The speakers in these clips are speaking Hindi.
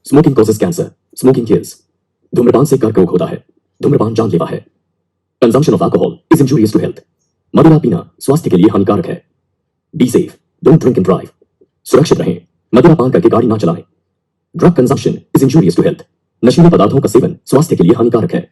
Smoking causes cancer, smoking kills. धूम्रपान से कर्करोग होता है, धूम्रपान जानलेवा है। Consumption of alcohol is injurious to health. मदिरा पीना स्वास्थ्य के लिए हानिकारक है। Be safe, don't drink and drive. सुरक्षित रहें, मदिरा पान करके गाड़ी ना चलाएं। Drug consumption is injurious to health. नशीले पदार्थों का सेवन स्वास्थ्य के लिए हानिकारक है।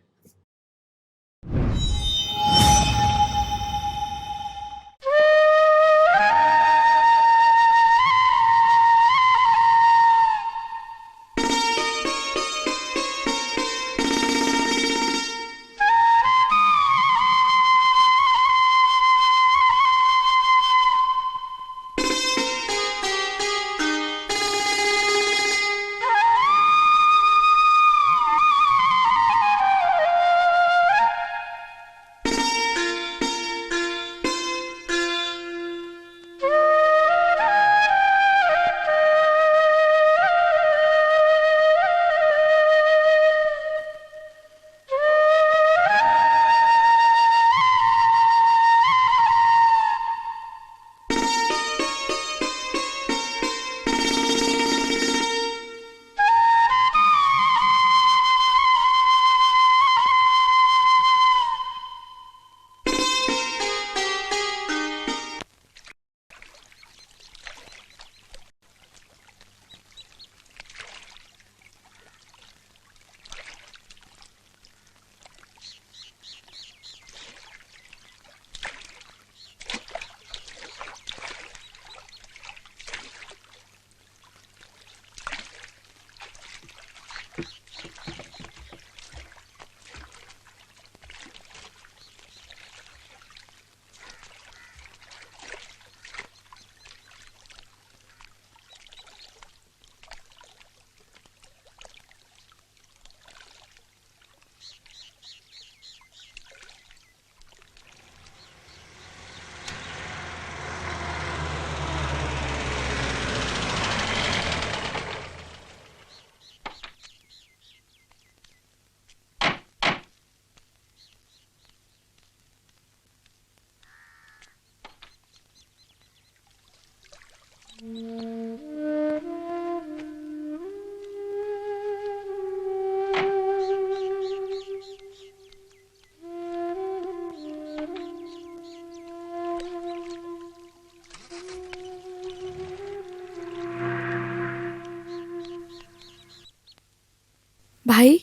भाई,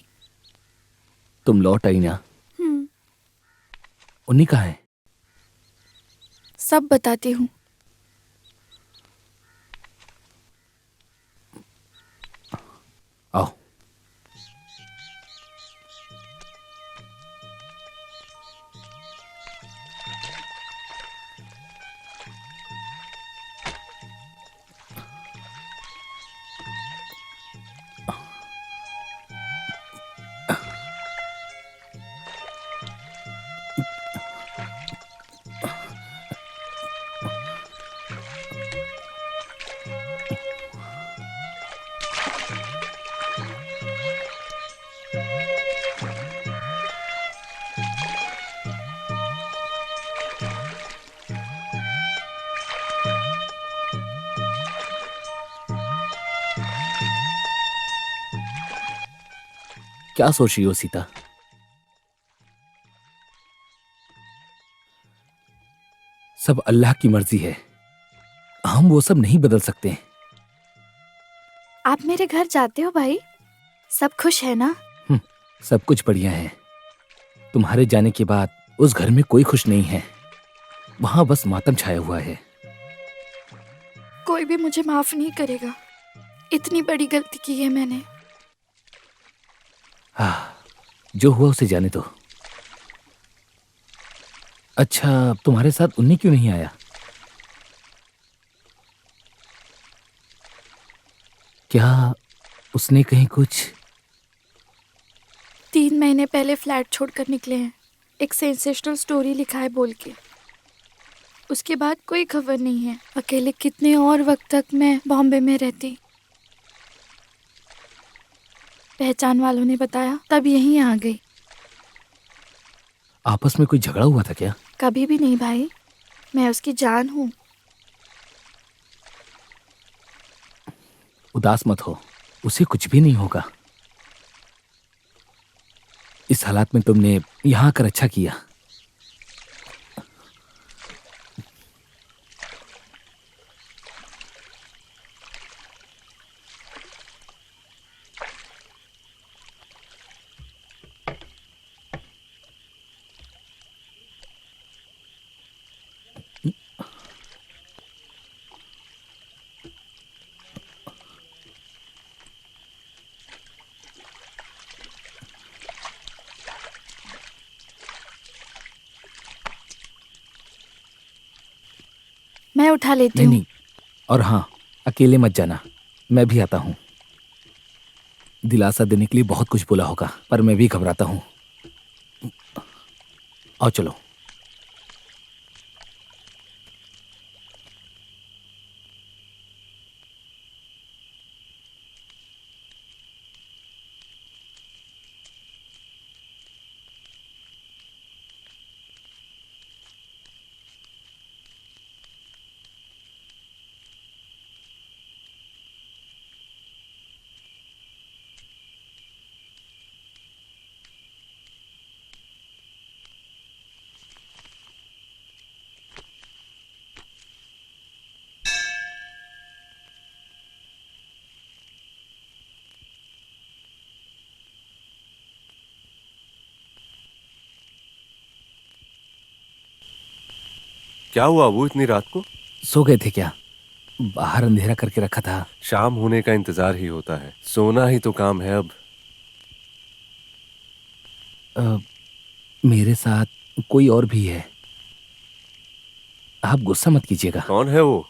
तुम लौट आई ना? उन्हीं कहाँ है? सब बताती हूँ। आओ। क्या सोच रही हो सीता? सब अल्लाह की मर्जी है, हम वो सब नहीं बदल सकते। आप मेरे घर जाते हो भाई? सब खुश है ना? सब कुछ बढ़िया है। तुम्हारे जाने के बाद उस घर में कोई खुश नहीं है, वहां बस मातम छाया हुआ है। कोई भी मुझे माफ नहीं करेगा। इतनी बड़ी गलती की है मैंने। जो हुआ उसे जाने दो। अच्छा, तुम्हारे साथ उन्नी क्यों नहीं आया? क्या उसने कहीं कुछ? 3 महीने पहले फ्लैट छोड़कर निकले हैं। एक सेंसेशनल स्टोरी लिखा है बोल के। उसके बाद कोई खबर नहीं है। अकेले कितने और वक्त तक मैं बॉम्बे में रहती। पहचान वालों ने बताया, तब यहीं आ गई। आपस में कोई झगड़ा हुआ था क्या? कभी भी नहीं भाई, मैं उसकी जान हूँ। उदास मत हो, उसे कुछ भी नहीं होगा। इस हालात में तुमने यहां आकर अच्छा किया। मैं उठा लेती नहीं हूँ। नहीं, और हाँ, अकेले मत जाना, मैं भी आता हूँ। दिलासा देने के लिए बहुत कुछ बोला होगा, पर मैं भी घबराता हूँ। आओ चलो। क्या हुआ वो इतनी रात को? सो गए थे क्या? बाहर अंधेरा करके रखा था। शाम होने का इंतजार ही होता है, सोना ही तो काम है अब। अ, मेरे साथ कोई और भी है, आप गुस्सा मत कीजिएगा। कौन है वो?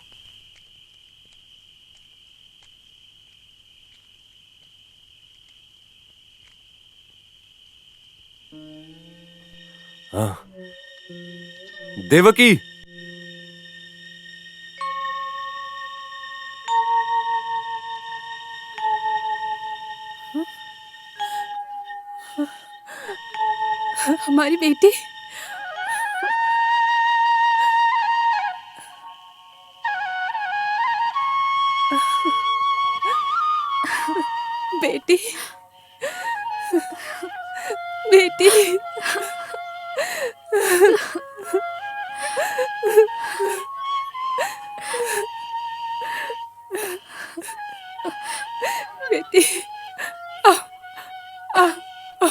हाँ, देवकी। हमारी बेटी। बेटी, बेटी। बेटी, आ, आ, आ।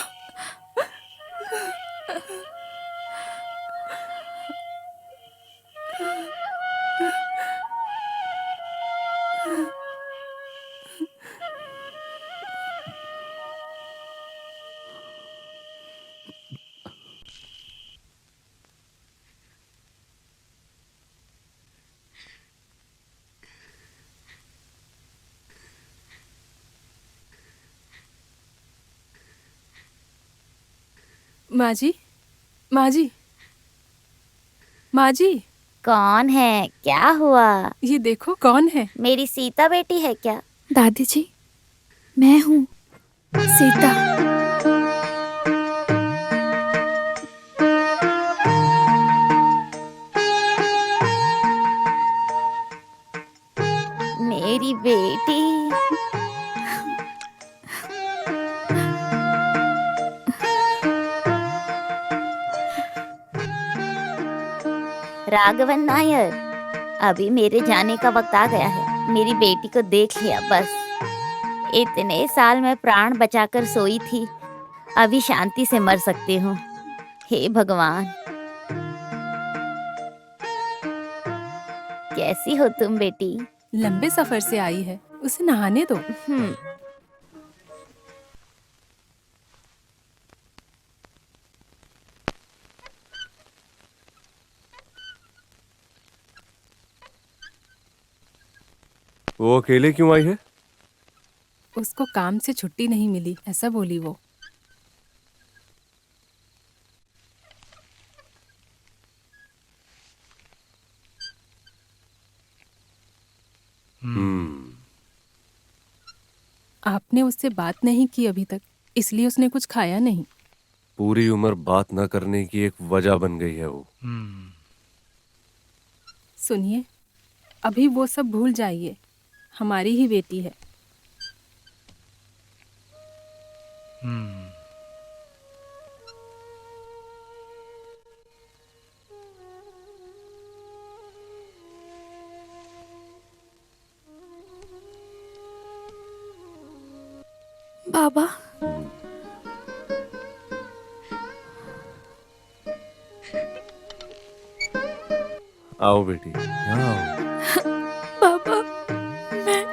माँ जी, माँ जी, माँ जी, कौन है? क्या हुआ? ये देखो कौन है। मेरी सीता बेटी है क्या? दादी जी, मैं हूँ सीता। मेरी बेटी। राघवन नायर, अभी मेरे जाने का वक्त आ गया है। मेरी बेटी को देख लिया बस। इतने साल मैं प्राण बचाकर सोई थी, अभी शांति से मर सकती हूँ। हे भगवान, कैसी हो तुम बेटी? लंबे सफर से आई है, उसे नहाने दो। हम्म। वो अकेले क्यों आई है? उसको काम से छुट्टी नहीं मिली, ऐसा बोली वो। हम्म। आपने उससे बात नहीं की अभी तक, इसलिए उसने कुछ खाया नहीं। पूरी उम्र बात न करने की एक वजह बन गई है वो। सुनिए, अभी वो सब भूल जाइए, हमारी ही बेटी है। बाबा, आओ बेटी, आओ। बाबा, मैं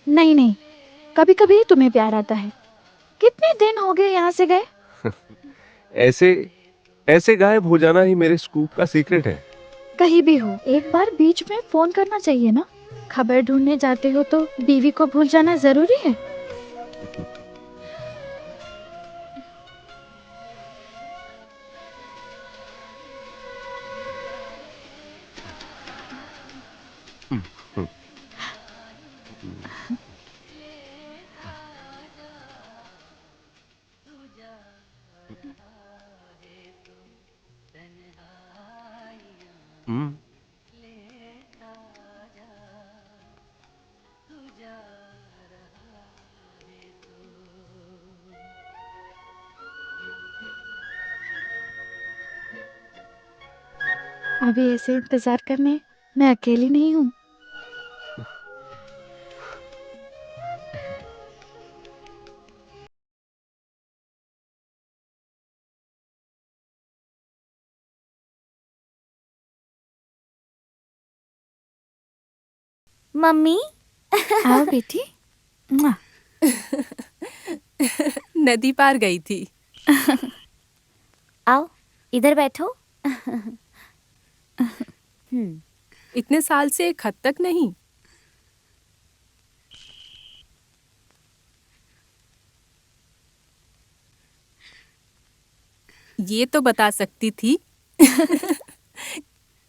नहीं नहीं, कभी कभी तुम्हें प्यार आता है। कितने दिन हो गए यहाँ से गए? ऐसे ऐसे गायब हो जाना ही मेरे स्कूप का सीक्रेट है। कहीं भी हो, एक बार बीच में फोन करना चाहिए ना। खबर ढूंढने जाते हो तो बीवी को भूल जाना जरूरी है। हम्म। अभी ऐसे इंतजार करने मैं अकेली नहीं हूँ। मम्मी आओ बेटी। मुआ। नदी पार गई थी। आओ, इधर बैठो। इतने साल से एक खत तक नहीं। ये तो बता सकती थी।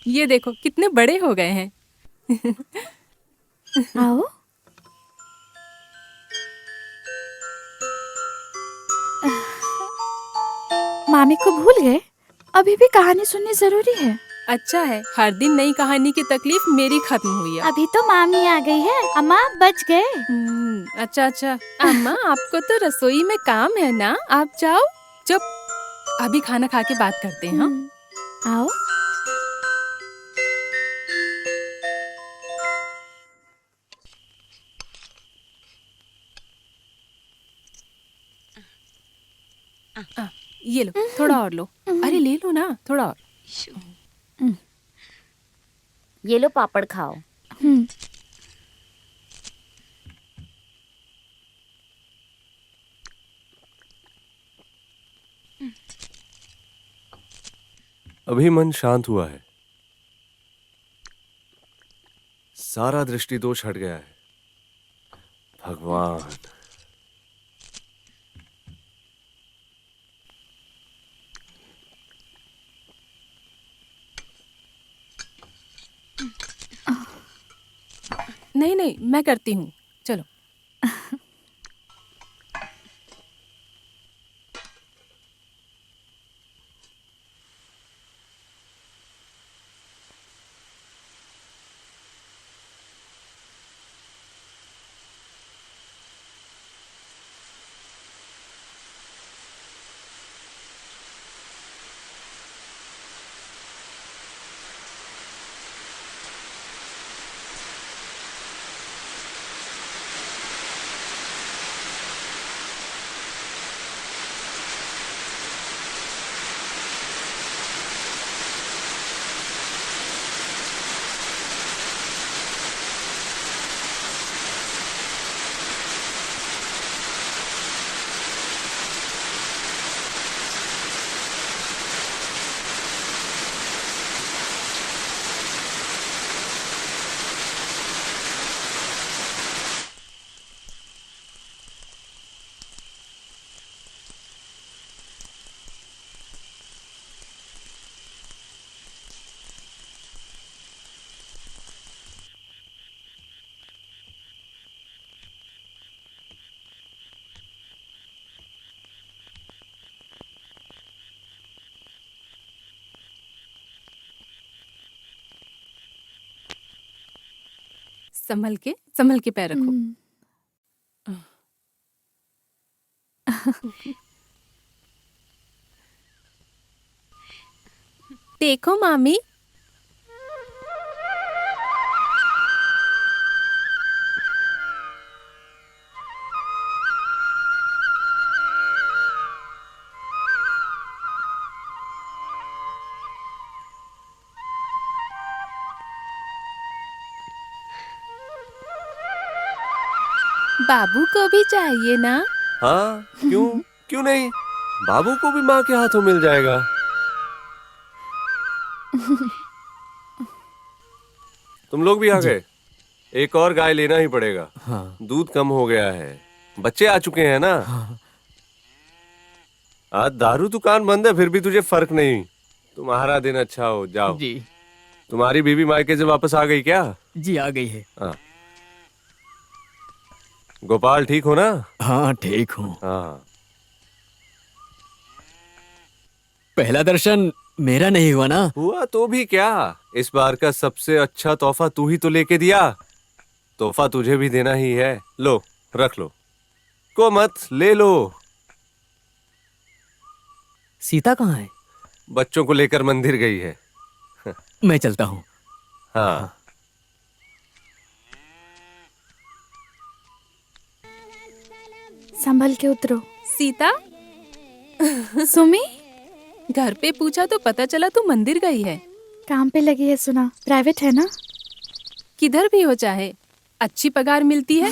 ये देखो कितने बड़े हो गए हैं। आओ। मामी को भूल गए? अभी भी कहानी सुननी जरूरी है। अच्छा है, हर दिन नई कहानी की तकलीफ मेरी खत्म हुई है। अभी तो मामी आ गई है। अम्मा बच गए। अच्छा अच्छा। अम्मा आपको तो रसोई में काम है ना, आप जाओ। चुप, अभी खाना खा के बात करते हैं। हाँ? आओ। ये लो, थोड़ा और लो। अरे ले लो ना, थोड़ा और। ये लो पापड़ खाओ। अभी मन शांत हुआ है, सारा दृष्टि दोष हट गया है। भगवान। नहीं नहीं, मैं करती हूँ, चलो। संभल के पैर रखो। देखो मामी, बाबू को भी चाहिए ना? हाँ, क्यों क्यों नहीं, बाबू को भी माँ के हाथों मिल जाएगा। तुम लोग भी आ गए? एक और गाय लेना ही पड़ेगा। हाँ। दूध कम हो गया है, बच्चे आ चुके हैं ना। हाँ। आज दारू दुकान बंद है, फिर भी तुझे फर्क नहीं। तुम्हारा दिन अच्छा हो, जाओ। जी तुम्हारी बीवी मायके से वापस आ गई क्या? जी आ गई है। हाँ। गोपाल ठीक हो ना? हाँ ठीक हूँ। हाँ। पहला दर्शन मेरा नहीं हुआ ना? हुआ तो भी क्या, इस बार का सबसे अच्छा तोहफा तू ही तो लेके दिया। तोहफा तुझे भी देना ही है। लो, रख लो, को मत, ले लो। सीता कहाँ है? बच्चों को लेकर मंदिर गई है। मैं चलता हूँ। हाँ। संभल के उतरो। सीता, सुमी, घर पे पूछा तो पता चला तू मंदिर गई है। काम पे लगी है सुना, प्राइवेट है ना। किधर भी हो चाहे अच्छी पगार मिलती है।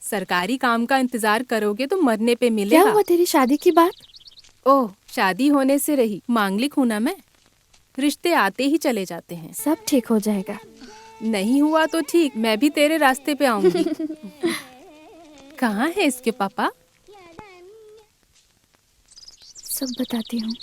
सरकारी काम का इंतजार करोगे तो मरने पे क्या मिलेगा। हुआ तेरी शादी की बात? ओह, शादी होने से रही, मांगलिक हूं ना मैं। रिश्ते आते ही चले जाते हैं। सब ठीक हो जाएगा। नहीं हुआ तो ठीक, मैं भी तेरे रास्ते पे आऊंगी। कहाँ है इसके पापा? सब बताती हूँ।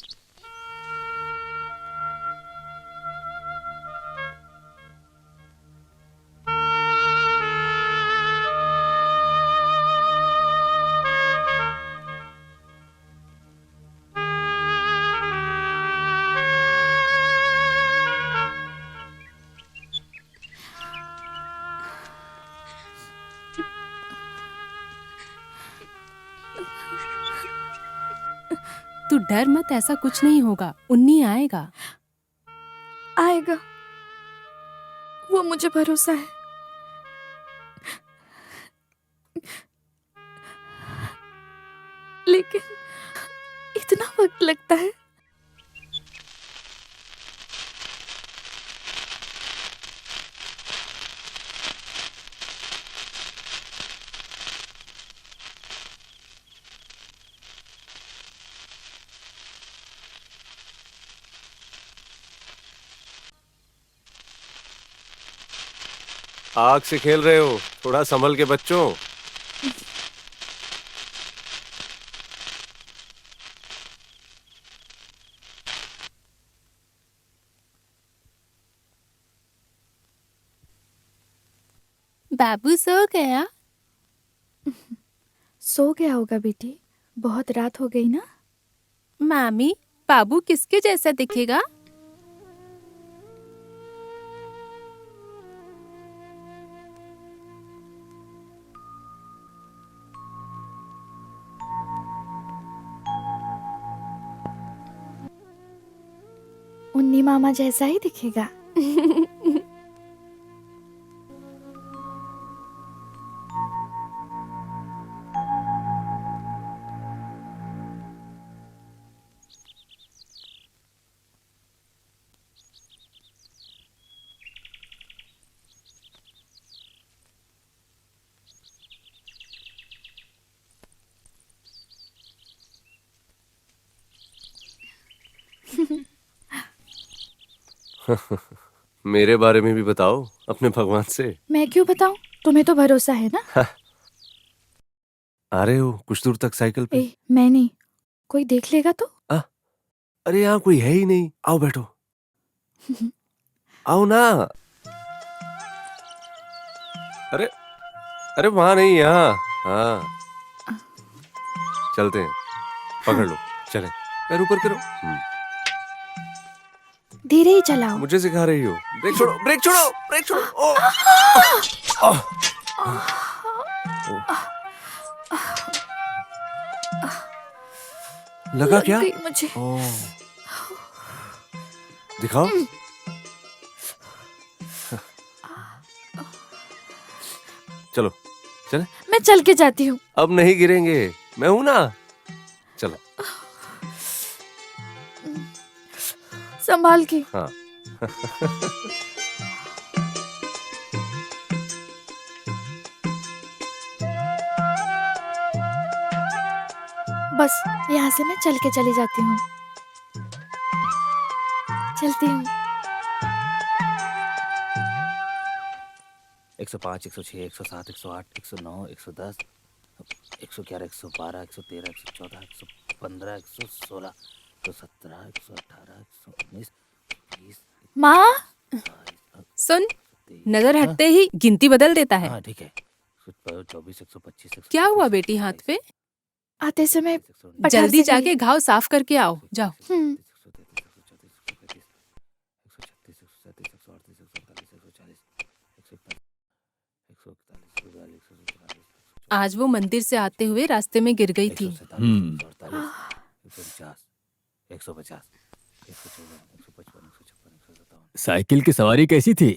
तू डर मत, ऐसा कुछ नहीं होगा। उन्नी आएगा। आएगा, वो मुझे भरोसा है। लेकिन इतना वक्त लगता है। आग से खेल रहे हो, थोड़ा संभल के बच्चों। बाबू सो गया? सो गया होगा बेटी, बहुत रात हो गई ना। मामी, बाबू किसके जैसा दिखेगा? उन्नी मामा जैसा ही दिखेगा। मेरे बारे में भी बताओ अपने भगवान से। मैं क्यों बताऊं, तुम्हें तो भरोसा है ना। आ रहे हो कुछ दूर तक साइकिल पे? मैं नहीं, कोई देख लेगा तो। अरे यहाँ कोई है ही नहीं, आओ बैठो। आओ ना। अरे अरे वहां नहीं, यहाँ। हाँ, चलते हैं, पकड़ लो, चले। पैर ऊपर करो। धीरे ही चलाओ। मुझे सिखा रही हो। ब्रेक छोड़ो, ब्रेक छोड़ो, ब्रेक छोड़ो। ओ! लगा लग क्या? गई मुझे। ओह, दिखाओ। चलो चले। मैं चल के जाती हूँ। अब नहीं गिरेंगे, मैं हूं ना। चलो। संभाल के। हाँ। बस यहाँ से मैं चल के चली जाती हूँ। चलती हूँ। 105, 106, 107, 108, 109, 110, 111, 112, 113, 114, 115, 116, 117, 118, 119, 20, माँ, 22, सुन, 23। नजर हाँ, हटते ही गिनती बदल देता है। हाँ ठीक है। 124, 125, क्या हुआ बेटी हाथ पे? आते समय पठार जल्दी से जाके गई। घाव साफ करके आओ, जाओ। आज वो मंदिर से आते हुए रास्ते में गिर गई थी। 150, 154, 155, 156, 157। साइकिल की सवारी कैसी थी?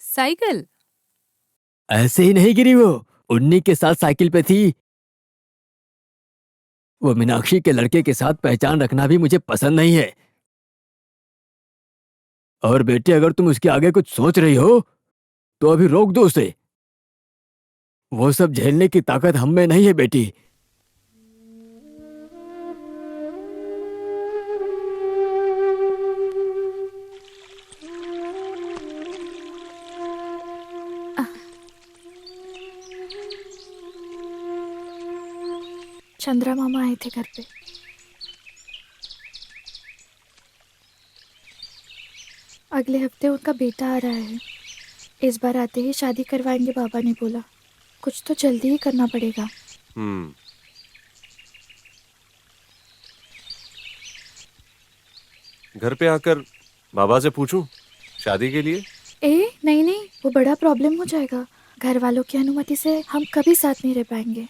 साइकिल? ऐसे ही नहीं गिरी वो, उन्नी के साथ साइकिल पे थी। वो मीनाक्षी के लड़के के साथ पहचान रखना भी मुझे पसंद नहीं है। और बेटे, अगर तुम उसके आगे कुछ सोच रही हो तो अभी रोक दो उसे। वो सब झेलने की ताकत हम में नहीं है बेटी। चंद्रा मामा आए थे घर पे। अगले हफ्ते उनका बेटा आ रहा है। इस बार आते ही शादी करवाएंगे, बाबा ने बोला। कुछ तो जल्दी ही करना पड़ेगा। घर पे आकर बाबा से पूछूं शादी के लिए? नहीं नहीं, वो बड़ा प्रॉब्लम हो जाएगा। घर वालों की अनुमति से हम कभी साथ नहीं रह पाएंगे।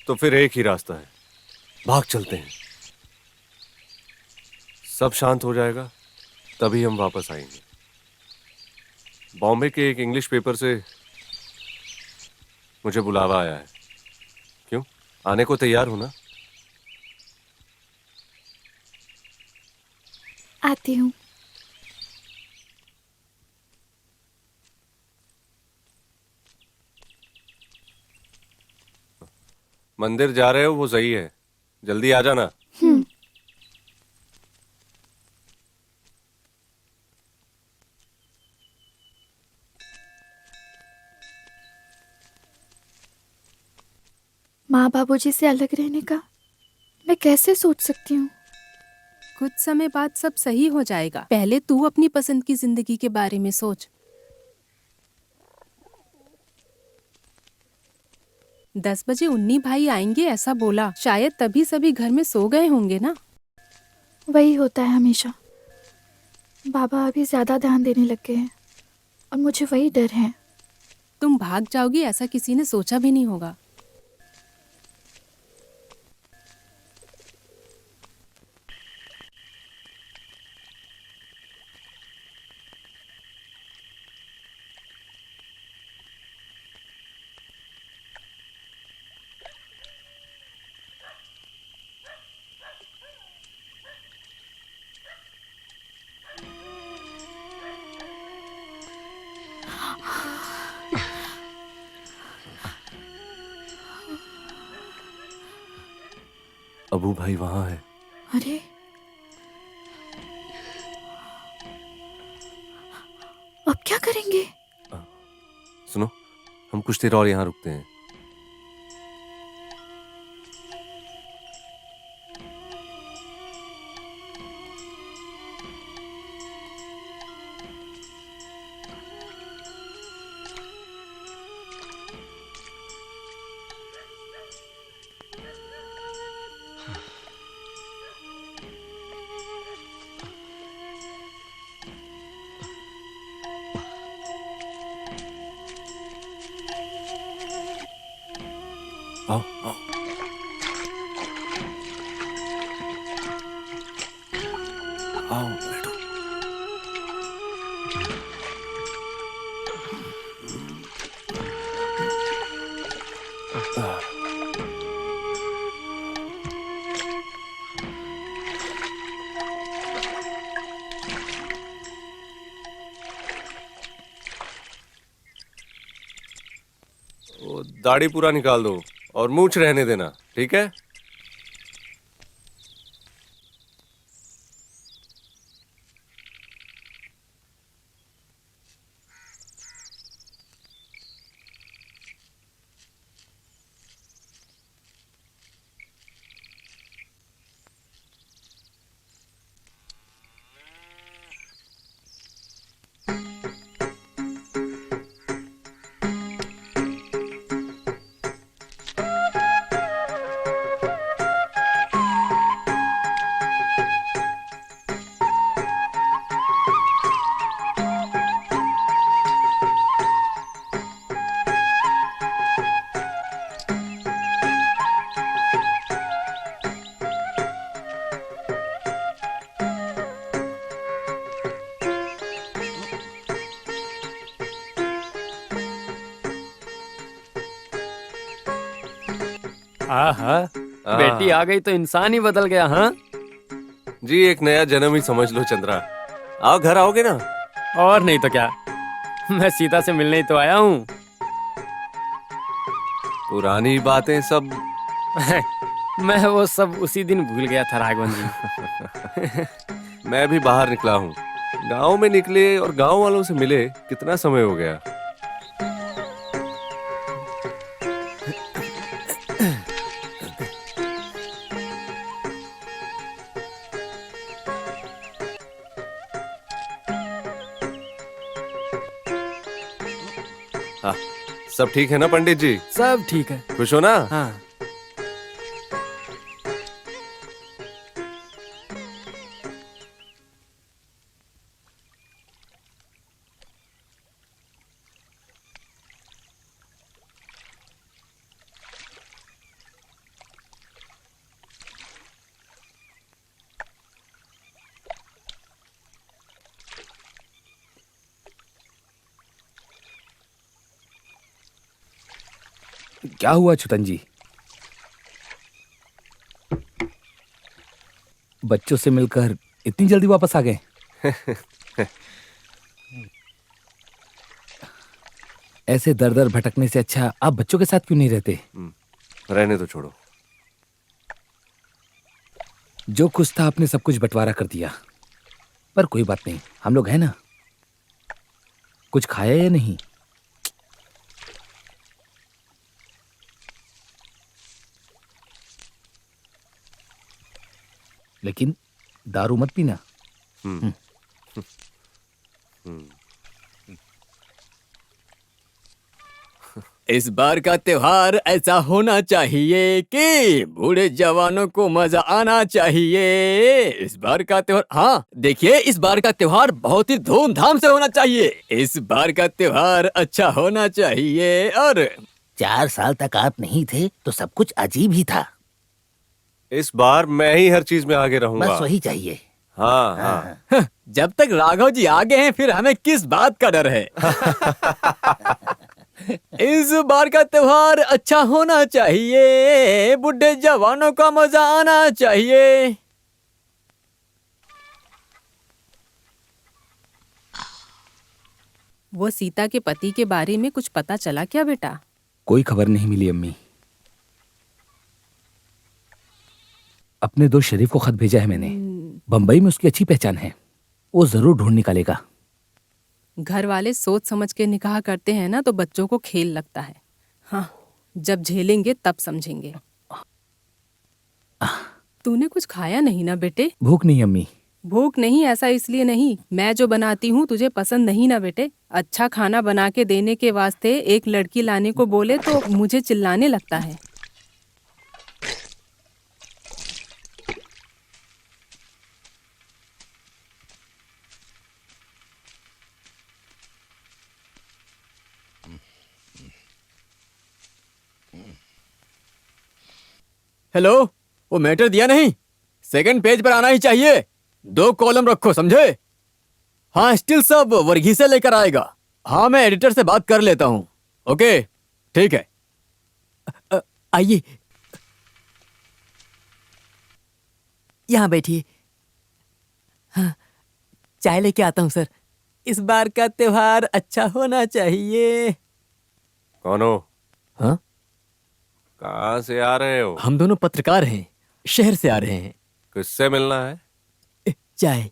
तो फिर एक ही रास्ता है, भाग चलते हैं। सब शांत हो जाएगा, तभी हम वापस आएंगे। बॉम्बे के एक इंग्लिश पेपर से मुझे बुलावा आया है। क्यों, आने को तैयार हो ना? आती हूँ। मंदिर जा रहे हो वो सही है, जल्दी आ जाना। माँ बाबूजी से अलग रहने का मैं कैसे सोच सकती हूँ? कुछ समय बाद सब सही हो जाएगा। पहले तू अपनी पसंद की जिंदगी के बारे में सोच। 10 बजे उन्नी भाई आएंगे ऐसा बोला। शायद तभी सभी घर में सो गए होंगे ना। वही होता है हमेशा। बाबा अभी ज्यादा ध्यान देने लग गए हैं और मुझे वही डर है। तुम भाग जाओगी ऐसा किसी ने सोचा भी नहीं होगा। अबू भाई वहां है। अरे, अब क्या करेंगे? सुनो, हम कुछ देर और यहाँ रुकते हैं। आओ आओ। आओ बैठो। वो दाढ़ी पूरा निकाल दो और मूंछ रहने देना, ठीक है? आहा, हाँ। बेटी आ गई तो इंसान ही बदल गया। हाँ, जी एक नया जन्म ही समझ लो चंद्रा। आओ घर आओगे ना? और नहीं तो क्या, मैं सीता से मिलने ही तो आया हूँ। पुरानी बातें सब। मैं वो सब उसी दिन भूल गया था राघवन जी। मैं भी बाहर निकला हूँ। गांव में निकले और गांव वालों से मिले कितना समय हो गया। हाँ, सब ठीक है ना पंडित जी? सब ठीक है। खुश हो ना? हाँ, क्या हुआ छुतन जी? बच्चों से मिलकर इतनी जल्दी वापस आ गए? ऐसे दर दर भटकने से अच्छा आप बच्चों के साथ क्यों नहीं रहते? रहने तो छोड़ो। जो कुछ था आपने सब कुछ बंटवारा कर दिया, पर कोई बात नहीं, हम लोग हैं ना। कुछ खाया या नहीं? लेकिन दारू मत पीना। इस बार का त्योहार ऐसा होना चाहिए कि बूढ़े जवानों को मजा आना चाहिए। इस बार का त्योहार, हाँ देखिए, इस बार का त्योहार बहुत ही धूमधाम से होना चाहिए। इस बार का त्योहार अच्छा होना चाहिए। और 4 साल तक आप नहीं थे तो सब कुछ अजीब ही था। इस बार मैं ही हर चीज में आगे रहूंगा। बस वही चाहिए। हाँ हाँ। जब तक राघव जी आगे हैं फिर हमें किस बात का डर है। इस बार का त्योहार अच्छा होना चाहिए, बुढ़े जवानों का मजा आना चाहिए। वो सीता के पति के बारे में कुछ पता चला क्या बेटा? कोई खबर नहीं मिली अम्मी। अपने दोस्त शरीफ को खत भेजा है मैंने। बंबई में उसकी अच्छी पहचान है, वो जरूर ढूंढ निकालेगा। घर वाले सोच समझ के निकाह करते हैं ना तो बच्चों को खेल लगता है। हाँ, जब झेलेंगे तब समझेंगे। तूने कुछ खाया नहीं ना बेटे? भूख नहीं अम्मी। भूख नहीं ऐसा इसलिए नहीं, मैं जो बनाती हूँ तुझे पसंद नहीं ना बेटे। अच्छा खाना बना के देने के वास्ते एक लड़की लाने को बोले तो मुझे चिल्लाने लगता है। हेलो, वो मैटर दिया नहीं? सेकंड पेज पर आना ही चाहिए। 2 कॉलम रखो, समझे? हाँ, स्टिल सब वर्गीस से लेकर आएगा। हाँ, मैं एडिटर से बात कर लेता हूँ। ओके, ठीक है। आइए, यहाँ बैठिए। हाँ, चाय लेके आता हूँ सर। इस बार का त्योहार अच्छा होना चाहिए। कौन हो? हाँ, कहाँ से आ रहे हो? हम दोनों पत्रकार हैं, शहर से आ रहे हैं। किससे मिलना है? चाय।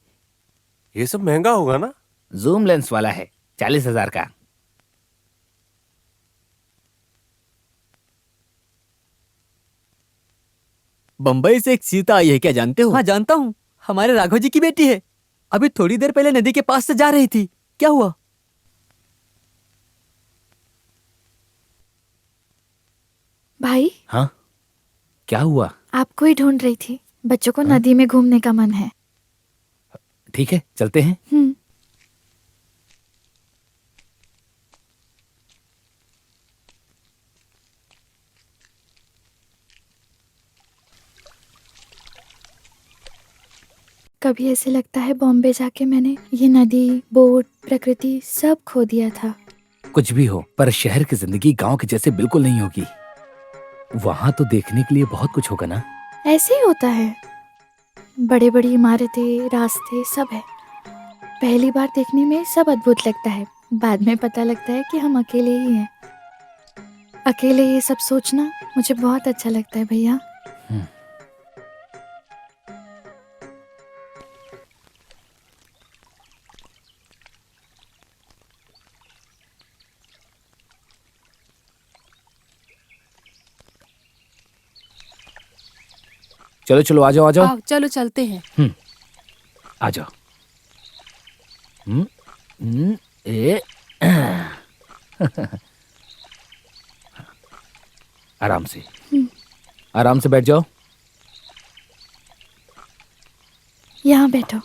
ये सब महंगा होगा ना? जूम लेंस वाला है, 40,000 का। बंबई से एक सीता आई है, क्या जानते हो? हाँ, जानता हूँ। हमारे राघव जी की बेटी है। अभी थोड़ी देर पहले नदी के पास से जा रही थी। क्या हुआ? भाई, हाँ, क्या हुआ? आपको ही ढूंढ रही थी। बच्चों को नदी में घूमने का मन है। ठीक है, चलते हैं। कभी ऐसे लगता है बॉम्बे जाके मैंने ये नदी, बोट, प्रकृति सब खो दिया था। कुछ भी हो, पर शहर की जिंदगी गांव के जैसे बिल्कुल नहीं होगी। वहां तो देखने के लिए बहुत कुछ होगा ना। ऐसे ही होता है। बड़े बड़ी इमारतें, रास्ते सब है। पहली बार देखने में सब अद्भुत लगता है, बाद में पता लगता है कि हम अकेले ही हैं। अकेले ये सब सोचना मुझे बहुत अच्छा लगता है भैया। चलो चलो, आ जाओ आ जाओ। आओ, चलो चलते हैं। आ जाओ। ए आराम से, आराम से बैठ जाओ। यहाँ बैठो।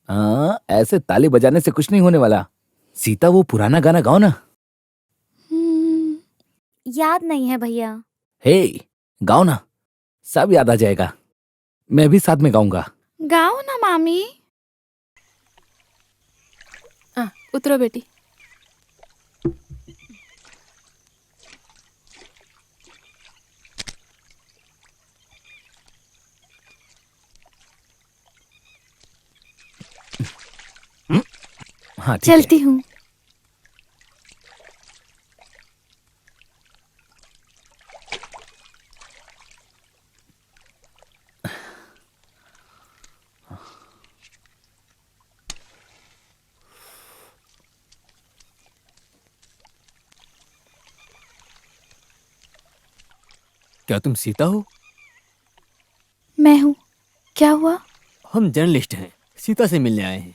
हाँ, ऐसे ताली बजाने से कुछ नहीं होने वाला। सीता, वो पुराना गाना गाओ ना। याद नहीं है भैया। हे, गाओ ना, सब याद आ जाएगा। मैं भी साथ में गाऊंगा। गाओ ना मामी। उतरो बेटी। हाँ, ठीक है। चलती हूँ। क्या तुम सीता हो? मैं हूँ। क्या हुआ? हम जर्नलिस्ट हैं, सीता से मिलने आए हैं।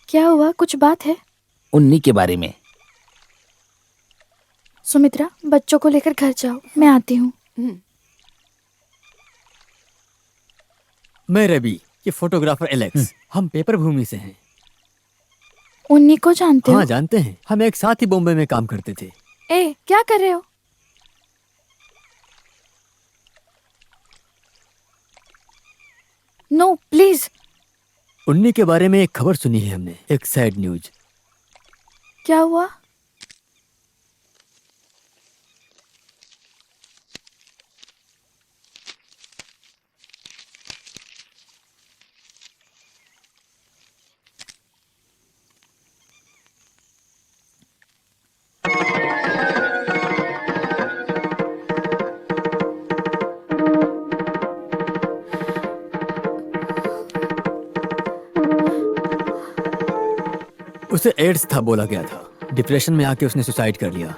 क्या हुआ? कुछ बात है? उन्हीं के बारे में। सुमित्रा, बच्चों को लेकर घर जाओ, मैं आती हूँ। मैं रवि, ये फोटोग्राफर एलेक्स। हम पेपर भूमि से हैं। उन्हीं को जानते हाँ, हो? जानते हैं। हम एक साथ ही बॉम्बे में काम करते थे। ए, क्या कर रहे हो? No please. उन्हीं के बारे में एक खबर सुनी है हमने, एक सैड न्यूज। क्या हुआ? उसे एड्स था बोला गया था। डिप्रेशन में आके उसने सुसाइड कर लिया।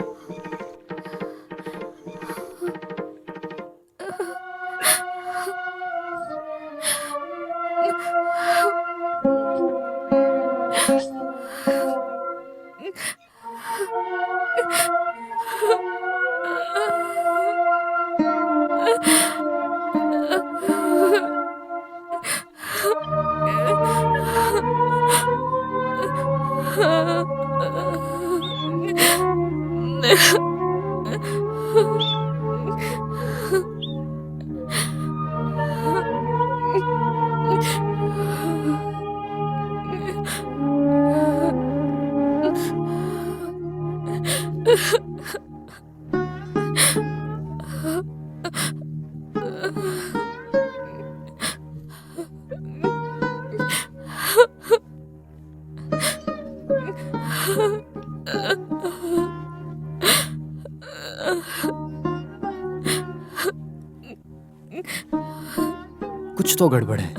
कुछ तो गड़बड़ है।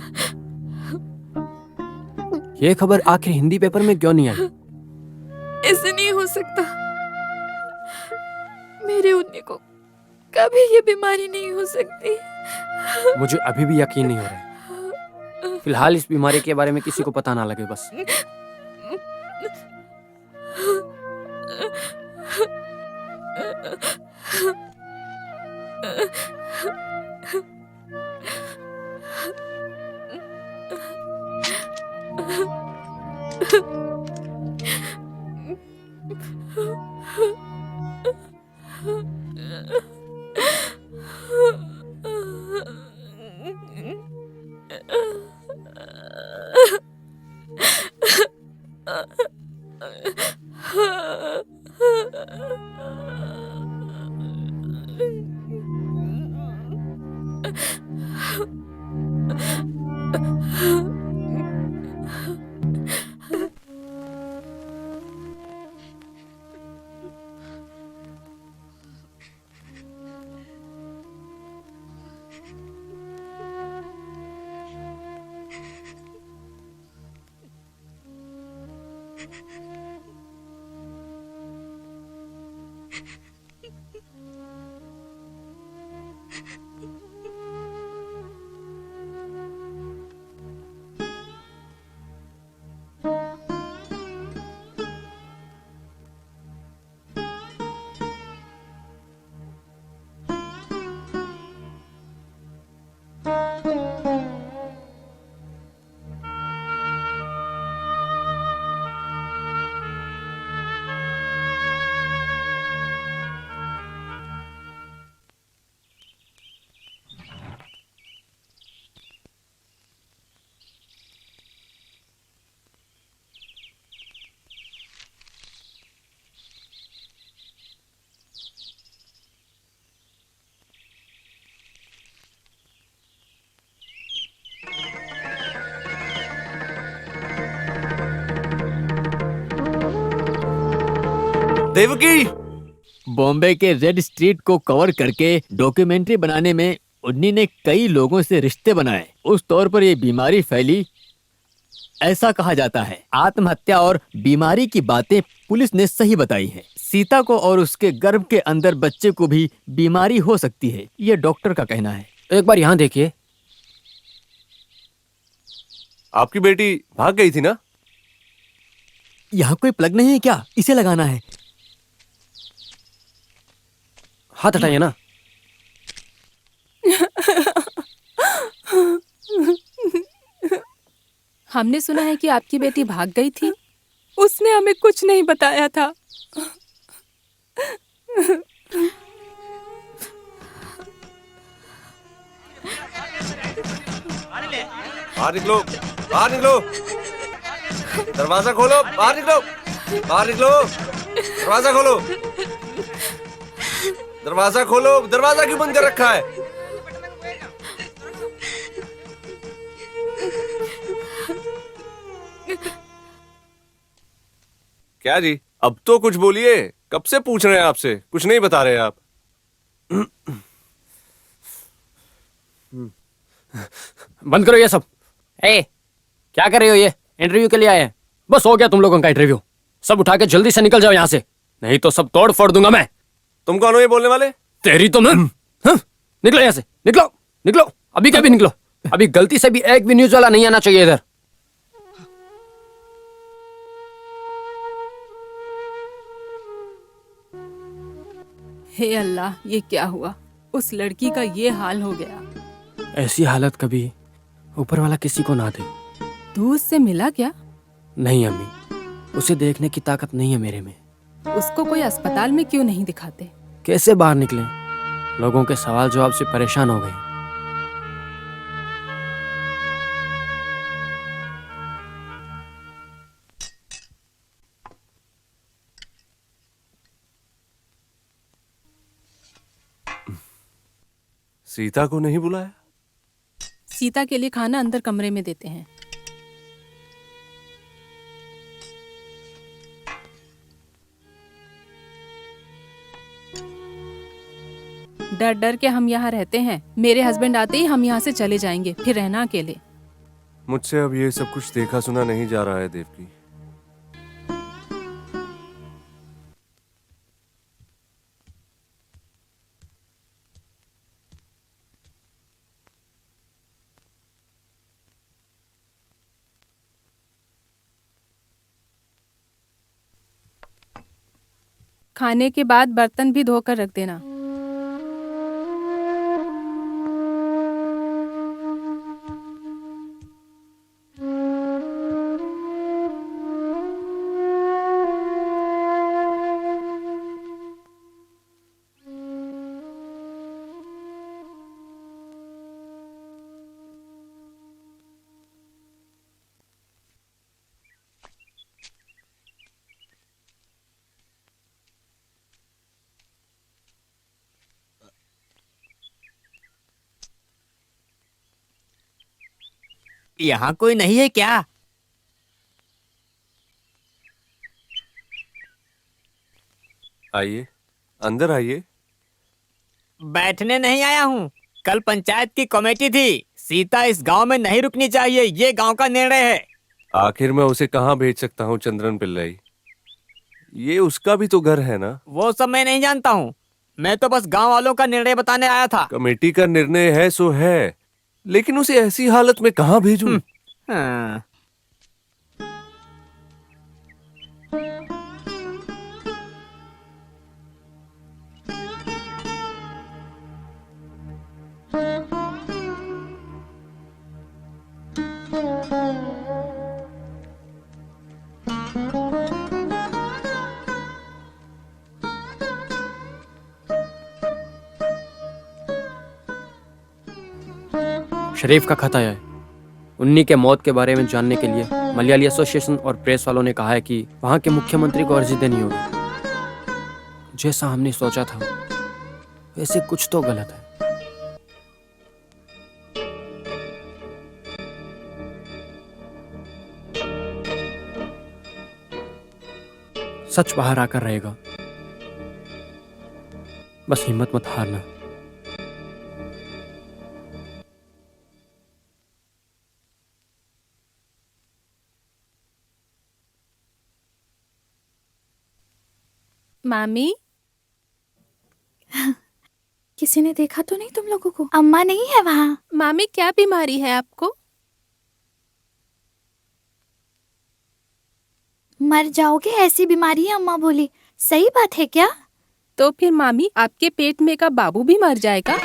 ये खबर आखिर हिंदी पेपर में क्यों नहीं आई? ऐसे नहीं हो सकता। मेरे उन्नी को कभी ये बीमारी नहीं हो सकती। मुझे अभी भी यकीन नहीं हो रहा है। फिलहाल इस बीमारी के बारे में किसी को पता ना लगे बस। देवकी, बॉम्बे के रेड स्ट्रीट को कवर करके डॉक्यूमेंट्री बनाने में उन्नी ने कई लोगों से रिश्ते बनाए। उस तौर पर यह बीमारी फैली। ऐसा कहा जाता है आत्महत्या और बीमारी की बातें पुलिस ने सही बताई हैं। सीता को और उसके गर्भ के अंदर बच्चे को भी बीमारी हो सकती है, यह डॉक्टर का कहना है। एक बार यहाँ देखिए। आपकी बेटी भाग गई थी ना? यहाँ कोई प्लग नहीं है क्या? इसे लगाना है। हाथ हटाइए ना। हमने सुना है कि आपकी बेटी भाग गई थी। उसने हमें कुछ नहीं बताया था। बाहर निकलो, बाहर निकलो, दरवाजा खोलो, बाहर निकलो, बाहर निकलो, दरवाजा खोलो, दरवाजा खोलो, दरवाजा क्यों बंद कर रखा है? क्या जी, अब तो कुछ बोलिए। कब से पूछ रहे हैं आपसे, कुछ नहीं बता रहे आप। बंद करो ये सब। ए, क्या कर रहे हो? ये इंटरव्यू के लिए आए हैं। बस हो गया तुम लोगों का इंटरव्यू। सब उठा के जल्दी से निकल जाओ यहाँ से, नहीं तो सब तोड़ फोड़ दूंगा मैं। तुम कौन हो ये बोलने वाले? तेरी तो मैं हाँ? निकलो यहाँ से, निकलो निकलो, अभी क्या भी निकलो। अभी गलती से भी एक भी न्यूज वाला नहीं आना चाहिए इधर। हे अल्लाह, ये क्या हुआ? उस लड़की का ये हाल हो गया। ऐसी हालत कभी ऊपर वाला किसी को ना दे। तू उससे मिला क्या? नहीं अम्मी, उसे देखने की ताकत नहीं है मेरे में। उसको कोई अस्पताल में क्यों नहीं दिखाते? कैसे बाहर निकले? लोगों के सवाल जवाब से परेशान हो गए। सीता को नहीं बुलाया? सीता के लिए खाना अंदर कमरे में देते हैं। डर डर के हम यहाँ रहते हैं। मेरे हस्बैंड आते ही हम यहाँ से चले जाएंगे, फिर रहना अकेले। मुझसे अब ये सब कुछ देखा सुना नहीं जा रहा है देवकी। खाने के बाद बर्तन भी धोकर रख देना। यहाँ कोई नहीं है क्या? आइए, अंदर आइए। बैठने नहीं आया हूँ। कल पंचायत की कमेटी थी, सीता इस गांव में नहीं रुकनी चाहिए, ये गांव का निर्णय है। आखिर मैं उसे कहाँ भेज सकता हूँ चंद्रन पिल्लाई? ये उसका भी तो घर है ना। वो सब मैं नहीं जानता हूँ, मैं तो बस गांव वालों का निर्णय बताने आया था। कमेटी का निर्णय है सो है, लेकिन उसे ऐसी हालत में कहाँ भेजूं? हाँ। शरीफ का खत आया है। उन्नी के मौत के बारे में जानने के लिए मलयाली एसोसिएशन और प्रेस वालों ने कहा है कि वहां के मुख्यमंत्री को अर्जी देनी होगी। जैसा हमने सोचा था वैसे कुछ तो गलत है। सच बाहर आकर रहेगा, बस हिम्मत मत हारना। मामी, किसी ने देखा तो नहीं तुम लोगों को? अम्मा नहीं है वहाँ। मामी क्या बीमारी है आपको? मर जाओगे ऐसी बीमारी है, अम्मा बोली। सही बात है क्या? तो फिर मामी, आपके पेट में का बाबू भी मर जाएगा?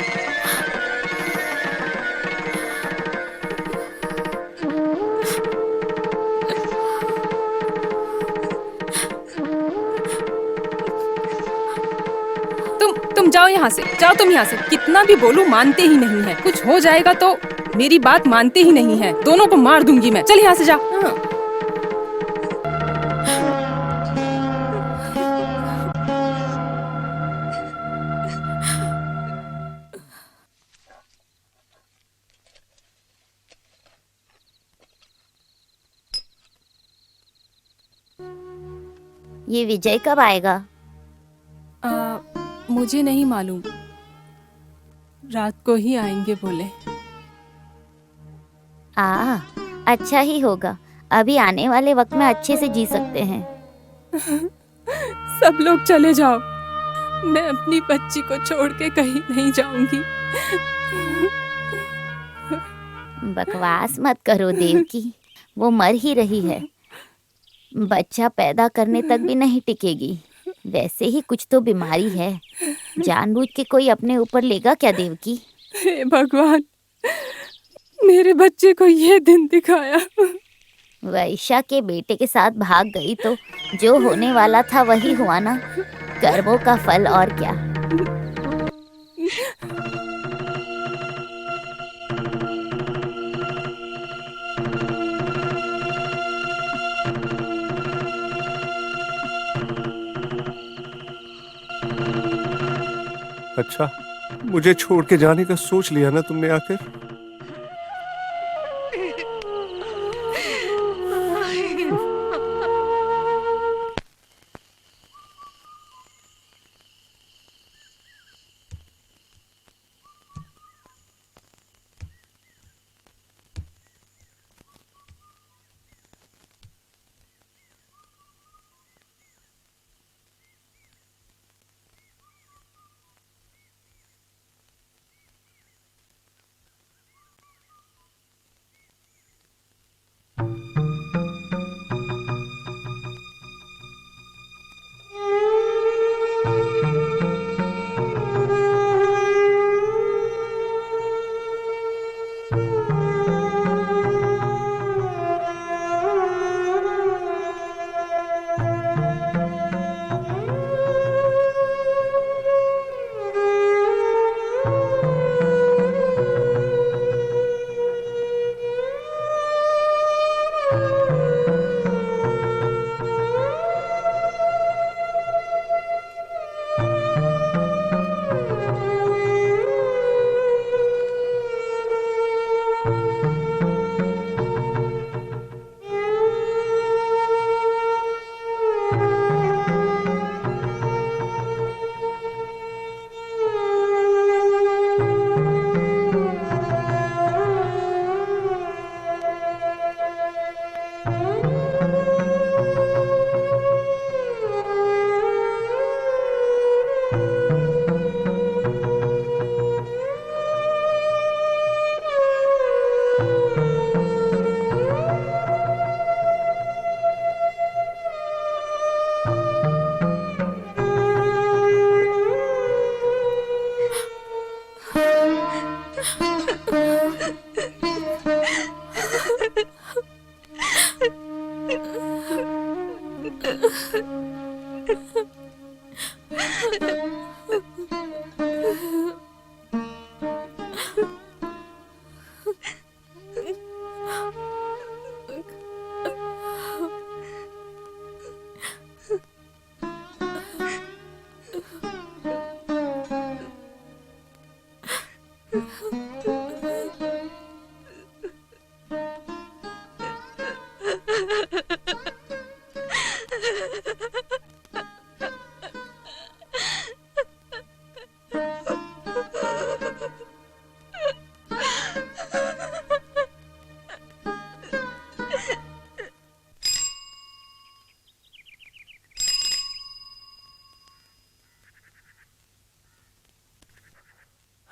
तुम जाओ यहाँ से, जाओ तुम यहाँ से। कितना भी बोलूं मानते ही नहीं है। कुछ हो जाएगा तो मेरी बात मानते ही नहीं है। दोनों को मार दूंगी मैं। चल यहाँ से जा। हाँ। ये विजय कब आएगा? मुझे नहीं मालूम, रात को ही आएंगे बोले। अच्छा ही होगा, अभी आने वाले वक्त में अच्छे से जी सकते हैं। सब लोग चले जाओ, मैं अपनी बच्ची को छोड़ के कहीं नहीं जाऊंगी। बकवास मत करो देवकी, वो मर ही रही है, बच्चा पैदा करने तक भी नहीं टिकेगी। वैसे ही कुछ तो बीमारी है, जानबूझ के कोई अपने ऊपर लेगा क्या देवकी? हे भगवान, मेरे बच्चे को ये दिन दिखाया। वैशा के बेटे के साथ भाग गई तो जो होने वाला था वही हुआ ना, कर्मों का फल और क्या। अच्छा, मुझे छोड़ के जाने का सोच लिया ना तुमने आकर।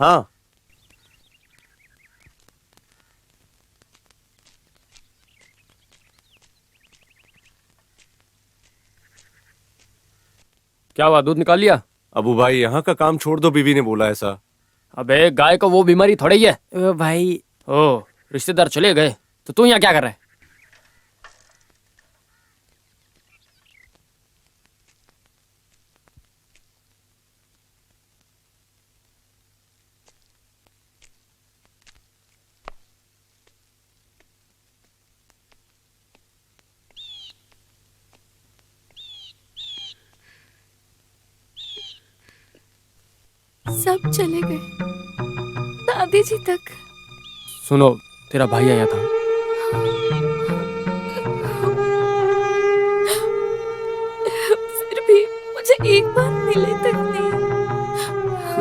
हाँ, क्या हुआ, दूध निकाल लिया? अबू भाई यहाँ का काम छोड़ दो, बीवी ने बोला ऐसा। अबे गाय को वो बीमारी थोड़ी ही है। भाई ओ, रिश्तेदार चले गए तो तू यहाँ क्या कर रहा है? सब चले गए, दादी जी तक। सुनो, तेरा भाई आया था। फिर भी मुझे एक बार मिले तक नहीं।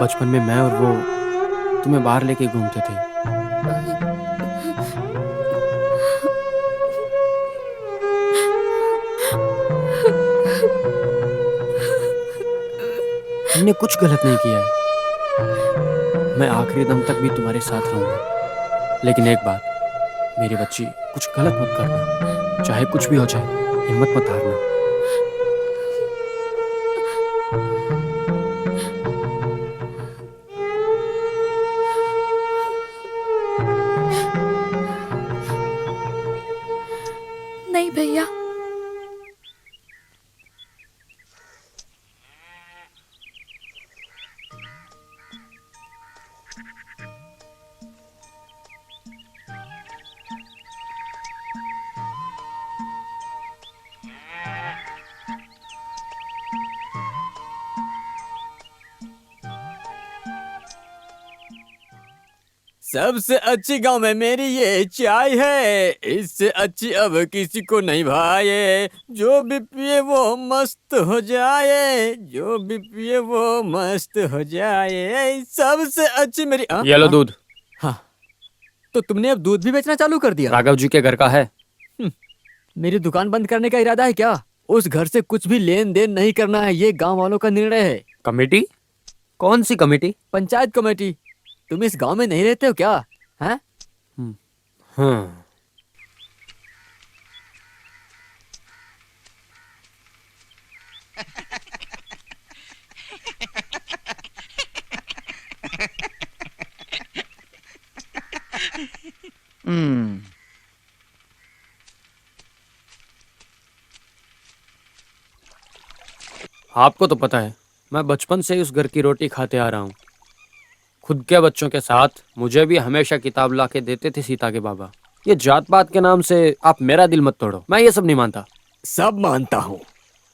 बचपन में मैं और वो तुम्हें बाहर लेके घूमते थे। हमने कुछ गलत नहीं किया है। मैं आखिरी दम तक भी तुम्हारे साथ रहूंगा। लेकिन एक बात, मेरी बच्ची, कुछ गलत मत करना। चाहे कुछ भी हो जाए, हिम्मत मत हारना। नहीं भैया, सबसे अच्छी गांव में मेरी ये चाय है, इससे अच्छी अब किसी को नहीं भाए। जो भी पिए वो मस्त हो जाए, जो भी पिए वो मस्त हो जाए। सबसे अच्छी मेरी ये लो दूध। हाँ, तो तुमने अब दूध भी बेचना चालू कर दिया? राघव जी के घर का है। मेरी दुकान बंद करने का इरादा है क्या? उस घर से कुछ भी लेन देन नहीं करना है, ये गांव वालों का निर्णय है। कमेटी? कौन सी कमेटी? पंचायत कमेटी। तुम इस गांव में नहीं रहते हो क्या? हैं? हाँ। आपको तो पता है, मैं बचपन से ही उस घर की रोटी खाते आ रहा हूँ। खुद के बच्चों के साथ मुझे भी हमेशा किताब ला के देते थे सीता के बाबा। ये जात पात के नाम से आप मेरा दिल मत तोड़ो, मैं ये सब नहीं मानता। सब मानता हूँ।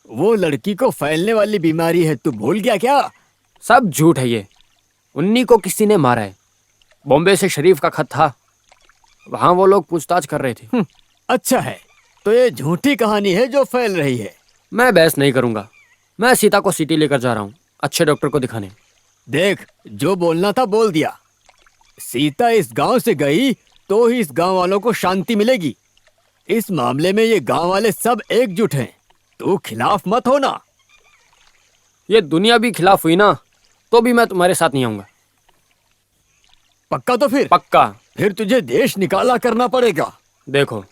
वो लड़की को फैलने वाली बीमारी है, तू भूल गया क्या? सब झूठ है ये। उन्नी को किसी ने मारा है। बॉम्बे से शरीफ का खत था, वहाँ वो लोग पूछताछ कर रहे थे। अच्छा है, तो ये झूठी कहानी है जो फैल रही है। मैं बहस नहीं करूंगा। मैं सीता को सिटी लेकर जा रहा हूँ अच्छे डॉक्टर को दिखाने। देख, जो बोलना था बोल दिया। सीता इस गांव से गई तो ही इस गांव वालों को शांति मिलेगी। इस मामले में ये गांव वाले सब एकजुट हैं। तू खिलाफ मत होना। ये दुनिया भी खिलाफ हुई ना, तो भी मैं तुम्हारे साथ नहीं आऊंगा। पक्का? तो पक्का। फिर तुझे देश निकाला करना पड़ेगा। देखो,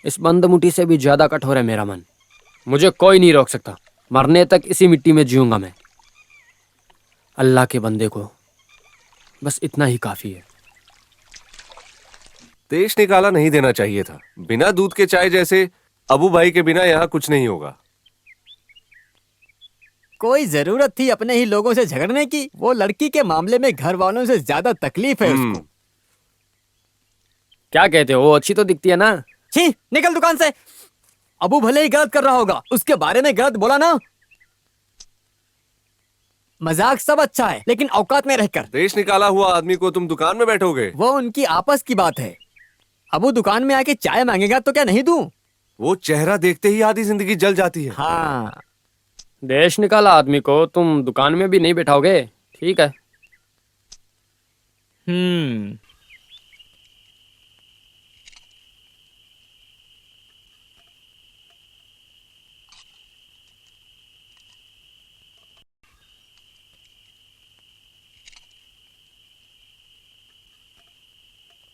इस बंद मुट्ठी से भी ज्यादा कठोर है मेरा मन। मुझे कोई नहीं रोक सकता। मरने तक इसी मिट्टी में जीऊंगा मैं। अल्लाह के बंदे को बस इतना ही काफी है। देश निकाला नहीं देना चाहिए था। बिना दूध के चाय जैसे अबू भाई के बिना यहाँ कुछ नहीं होगा। कोई जरूरत थी अपने ही लोगों से झगड़ने की? वो लड़की के मामले में घर वालों से ज्यादा तकलीफ है उसको। क्या कहते हो? वो अच्छी तो दिखती है ना। छी, निकल दुकान से। अबू भले ही गलत कर रहा होगा, उसके बारे में गलत बोला ना। मजाक सब अच्छा है, लेकिन औकात में रहकर। देश निकाला हुआ आदमी को तुम दुकान में बैठोगे? वो उनकी आपस की बात है। अबू दुकान में आके चाय मांगेगा तो क्या नहीं दूं? वो चेहरा देखते ही आधी जिंदगी जल जाती है। हाँ। देश निकाला आदमी को तुम दुकान में भी नहीं बैठाओगे? ठीक है।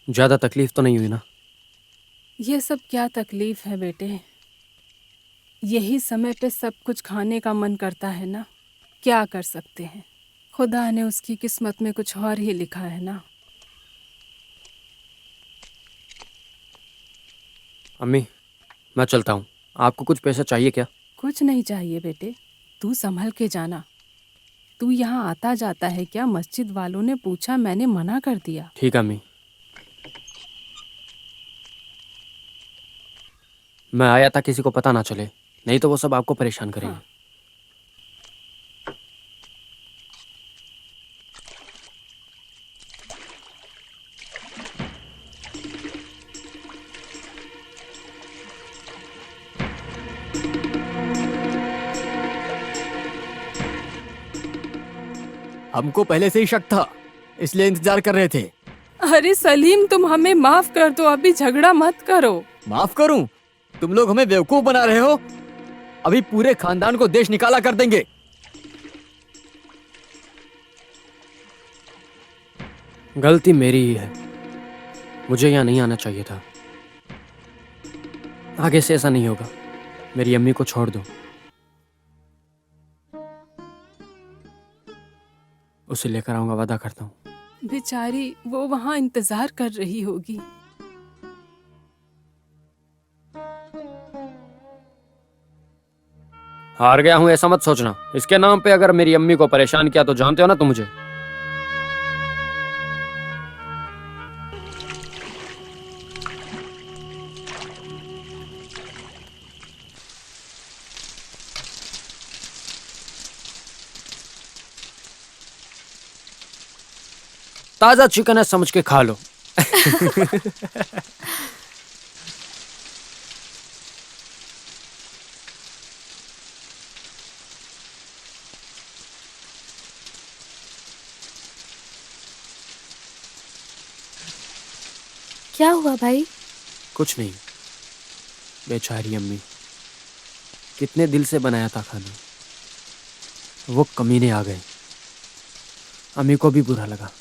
ज्यादा तकलीफ तो नहीं हुई ना? ये सब क्या तकलीफ है बेटे? यही समय पे सब कुछ खाने का मन करता है ना। क्या कर सकते हैं, खुदा ने उसकी किस्मत में कुछ और ही लिखा है ना। अम्मी, मैं चलता हूँ। आपको कुछ पैसा चाहिए क्या? कुछ नहीं चाहिए बेटे, तू संभल के जाना। तू यहाँ आता जाता है क्या? मस्जिद वालों ने पूछा, मैंने मना कर दिया। ठीक है अम्मी। मैं आया था किसी को पता ना चले, नहीं तो वो सब आपको परेशान करेंगे। हाँ। हमको पहले से ही शक था, इसलिए इंतजार कर रहे थे। अरे सलीम, तुम हमें माफ कर दो, अभी झगड़ा मत करो। माफ करूं? तुम लोग हमें बेवकूफ बना रहे हो। अभी पूरे खानदान को देश निकाला कर देंगे। गलती मेरी ही है, मुझे यहाँ नहीं आना चाहिए था। आगे से ऐसा नहीं होगा। मेरी अम्मी को छोड़ दो, उसे लेकर आऊंगा, वादा करता हूँ। बेचारी वो वहाँ इंतजार कर रही होगी। हार गया हूँ ऐसा मत सोचना। इसके नाम पे अगर मेरी अम्मी को परेशान किया तो जानते हो ना तुम मुझे। ताजा चिकन है समझ के खा लो। क्या हुआ भाई? कुछ नहीं, बेचारी अम्मी, कितने दिल से बनाया था खाना, वो कमीने आ गए। अम्मी को भी बुरा लगा।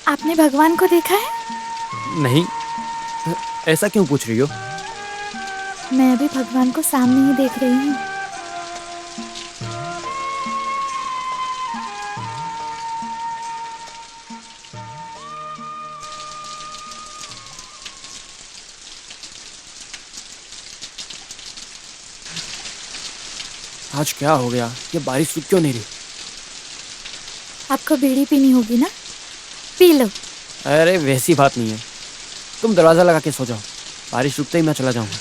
आपने भगवान को देखा है? नहीं, ऐसा क्यों पूछ रही हो? मैं अभी भगवान को सामने ही देख रही हूँ। आज क्या हो गया? ये बारिश रुक क्यों नहीं रही? आपको बीड़ी पीनी होगी ना, पी लो। अरे वैसी बात नहीं है, तुम दरवाजा लगा के सो जाओ, बारिश रुकते ही मैं चला जाऊंगा।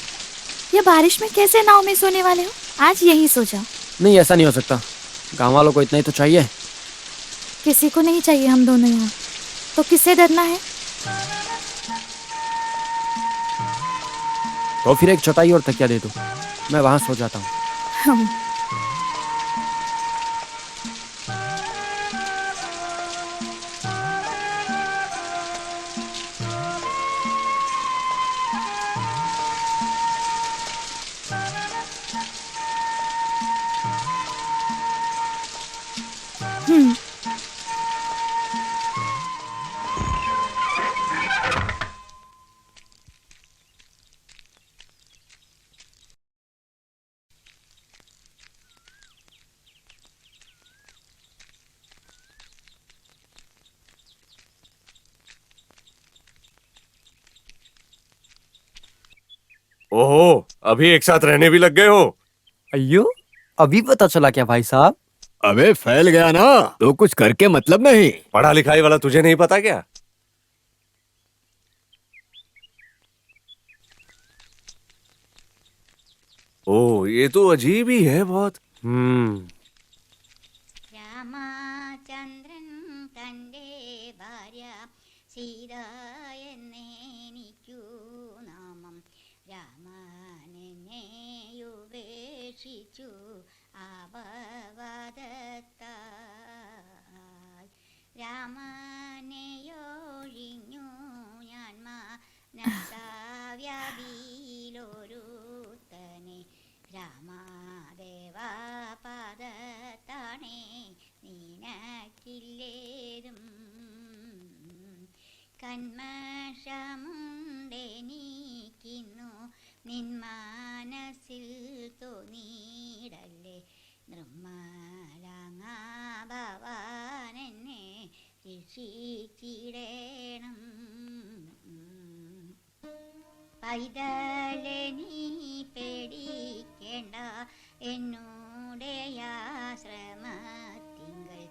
ये बारिश में कैसे नाव में सोने वाले हो? आज यहीं सो जाओ। नहीं, ऐसा नहीं हो सकता, गांव वालों को इतना ही तो चाहिए। किसी को नहीं चाहिए हम दोनों यहाँ, तो किससे डरना है? तो फिर एक चटाई और तकिया दे दो, मैं वहां सो जाता हूँ। हम ओहो, अभी एक साथ रहने भी लग गए हो। अयो, अभी पता चला क्या भाई साहब? अबे फैल गया ना, तो कुछ करके मतलब नहीं। पढ़ा लिखाई वाला तुझे नहीं पता क्या? ओ, ये तो अजीब ही है बहुत। രാമചന്ദ്രൻ തൻ്റെ ഭാര്യ സീത എന്നേനിക്കു നാമം രാമനെയുപേക്ഷിച്ചു ആപവദത്താൽ രാമനെയൊഴിഞ്ഞു ഞാൻ മനസാവ്യാധിയിലൊരുത്തനെ രാമാദേവാ പാദത്താണേ നിനക്കില്ലേതും കന്മഷമുണ്ടെനിക്കുന്നു നിൻ മനസ്സിൽ തോന്നിയിടല്ലേ നിർമ്മലാങ്ങാ ഭവാനെന്നെ രക്ഷിച്ചിടേണം പൈതലെ നീ പേടിക്കേണ്ട എന്നോടെ ആശ്രമത്തിങ്കൾ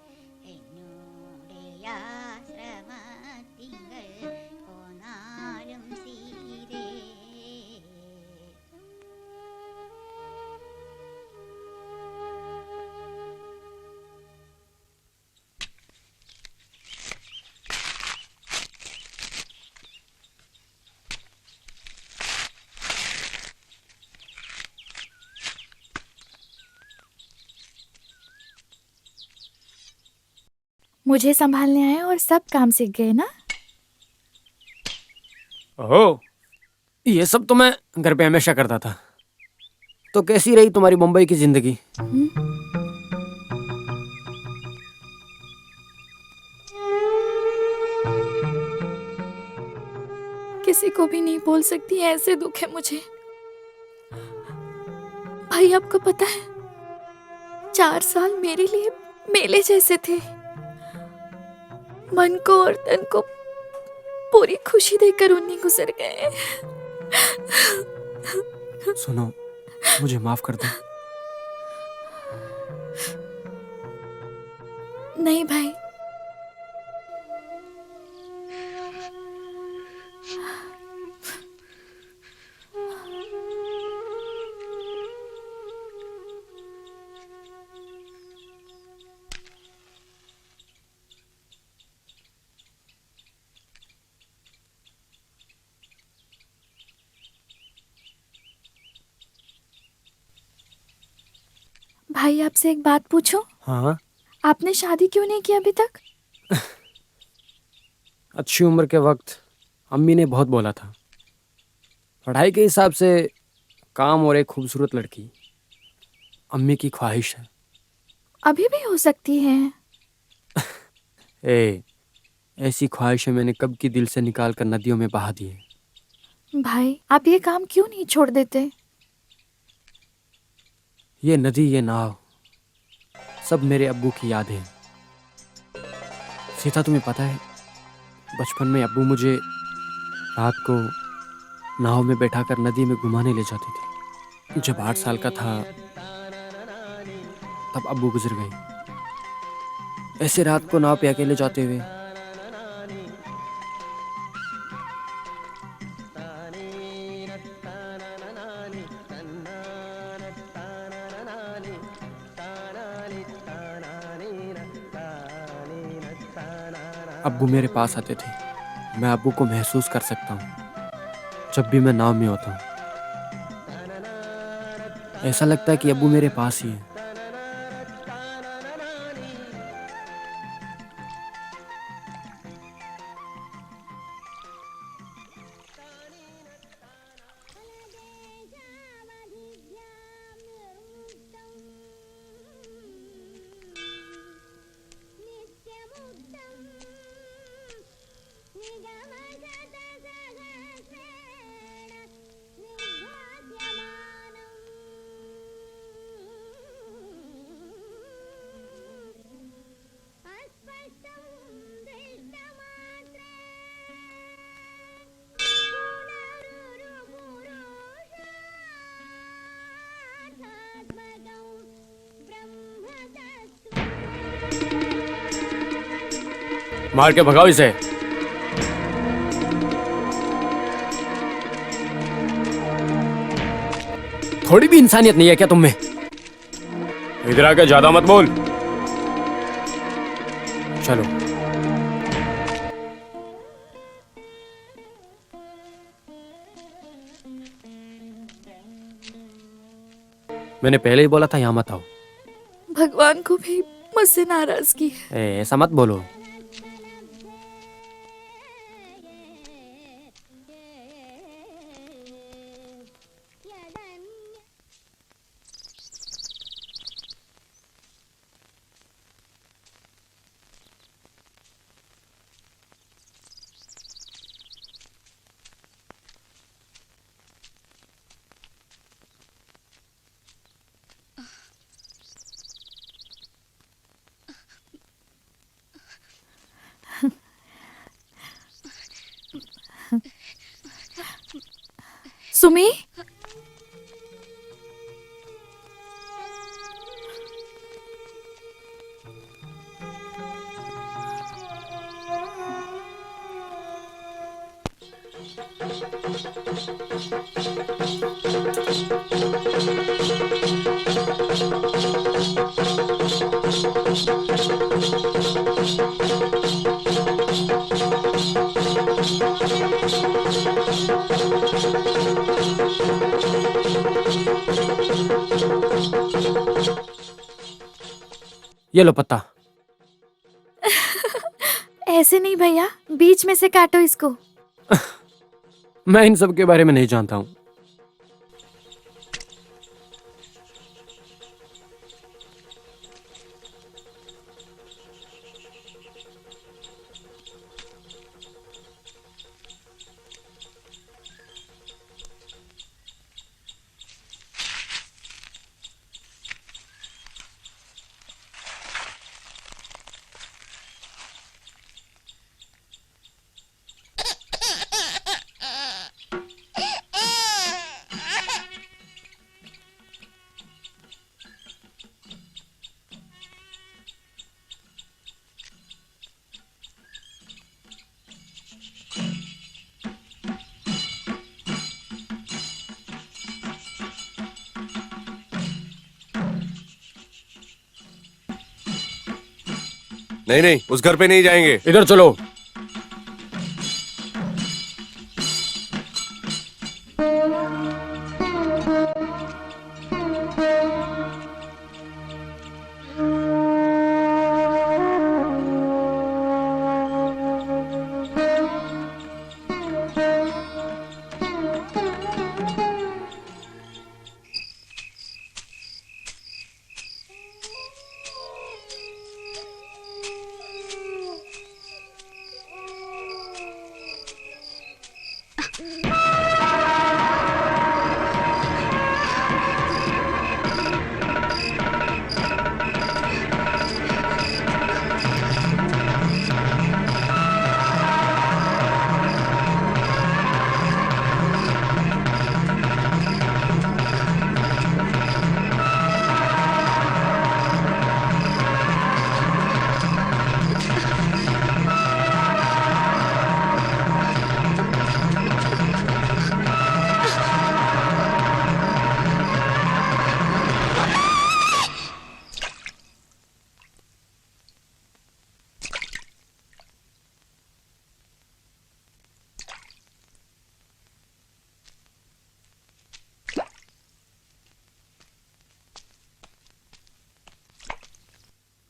എന്നോടെ ആശ്രമത്തിങ്കൾ പോന്നാലും സീരേ मुझे संभालने आए और सब काम सीख गए ना। ओह, ये सब तो मैं घर पे हमेशा करता था। तो कैसी रही तुम्हारी मुंबई की जिंदगी? किसी को भी नहीं बोल सकती, ऐसे दुख है मुझे। भाई आपको पता है, 4 साल मेरे लिए मेले जैसे थे। मन को और तन को पूरी खुशी देकर उन्हीं गुजर गए। सुनो, मुझे माफ कर दो। नहीं भाई, भाई आपसे एक बात पूछूं? हाँ, आपने शादी क्यों नहीं की अभी तक? अच्छी उम्र के वक्त अम्मी ने बहुत बोला था। पढ़ाई के हिसाब से काम और एक खूबसूरत लड़की अम्मी की ख्वाहिश है। अभी भी हो सकती है। ऐसी ख्वाहिशें मैंने कब की दिल से निकाल कर नदियों में बहा दी है। भाई आप ये काम क्यों नहीं छोड़ देते? ये नदी, ये नाव, सब मेरे अब्बू की याद है। सीता, तुम्हें पता है, बचपन में अब्बू मुझे रात को नाव में बैठाकर नदी में घुमाने ले जाते थे। जब 8 साल का था तब अब्बू गुजर गए। ऐसे रात को नाव पे अकेले जाते हुए अब्बू मेरे पास आते थे। मैं अब्बू को महसूस कर सकता हूँ जब भी मैं नाव में होता हूँ। ऐसा लगता है कि अब्बू मेरे पास ही है। मार के भगाओ इसे। थोड़ी भी इंसानियत नहीं है क्या तुम में? इधर आके ज्यादा मत बोल। चलो। मैंने पहले ही बोला था यहाँ मत आओ। भगवान को भी मुझसे नाराजगी है। ऐसा मत बोलो। सुमी, ये लो पत्ता। ऐसे नहीं भैया, बीच में से काटो इसको। मैं इन सब के बारे में नहीं जानता हूँ। नहीं नहीं, उस घर पे नहीं जाएंगे। इधर चलो।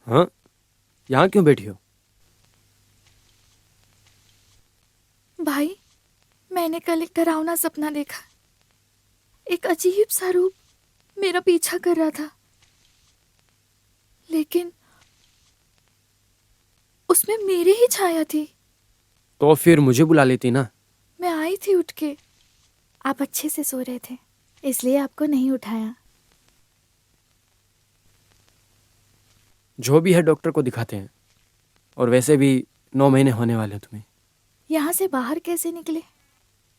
हाँ, यहाँ क्यों बैठी हो? भाई, मैंने कल एक डरावना सपना देखा। एक अजीब सा रूप मेरा पीछा कर रहा था, लेकिन उसमें मेरी ही छाया थी। तो फिर मुझे बुला लेती ना। मैं आई थी उठ के, आप अच्छे से सो रहे थे, इसलिए आपको नहीं उठाया। जो भी है डॉक्टर को दिखाते हैं, और वैसे भी 9 महीने होने वाले हैं तुम्हें। यहाँ से बाहर कैसे निकले?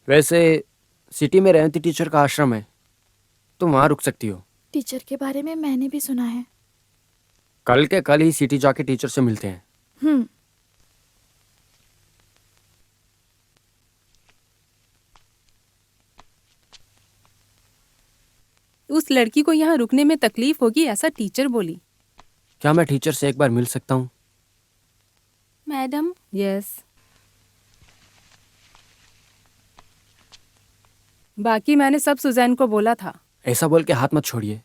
वैसे सिटी में रेवती टीचर का आश्रम है, तुम वहाँ रुक सकती हो। टीचर के बारे में मैंने भी सुना है। कल के कल ही सिटी जाके टीचर से मिलते हैं। उस लड़की को यहाँ रुकने में तकलीफ होगी, ऐसा टीचर बोली। क्या मैं टीचर से एक बार मिल सकता हूँ? Madam, yes. बाकी मैंने सब सुजैन को बोला था। ऐसा बोल के हाथ मत छोड़िए,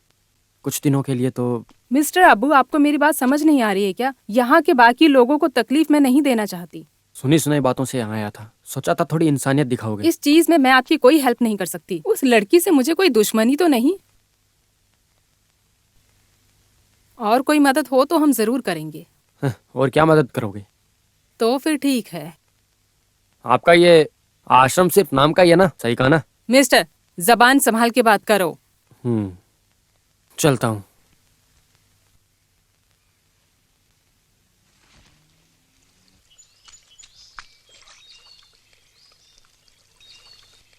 कुछ दिनों के लिए तो। मिस्टर अबू, आपको मेरी बात समझ नहीं आ रही है क्या? यहाँ के बाकी लोगों को तकलीफ मैं नहीं देना चाहती। सुनी सुनाई बातों से यहाँ आया था, सोचा था थोड़ी इंसानियत दिखाओगे। इस चीज में मैं आपकी कोई हेल्प नहीं कर सकती। उस लड़की से मुझे कोई दुश्मनी तो नहीं, और कोई मदद हो तो हम जरूर करेंगे। और क्या मदद करोगे? तो फिर ठीक है। आपका ये आश्रम सिर्फ नाम का ही है ना? सही कहा ना? मिस्टर, जबान संभाल के बात करो। चलता हूँ।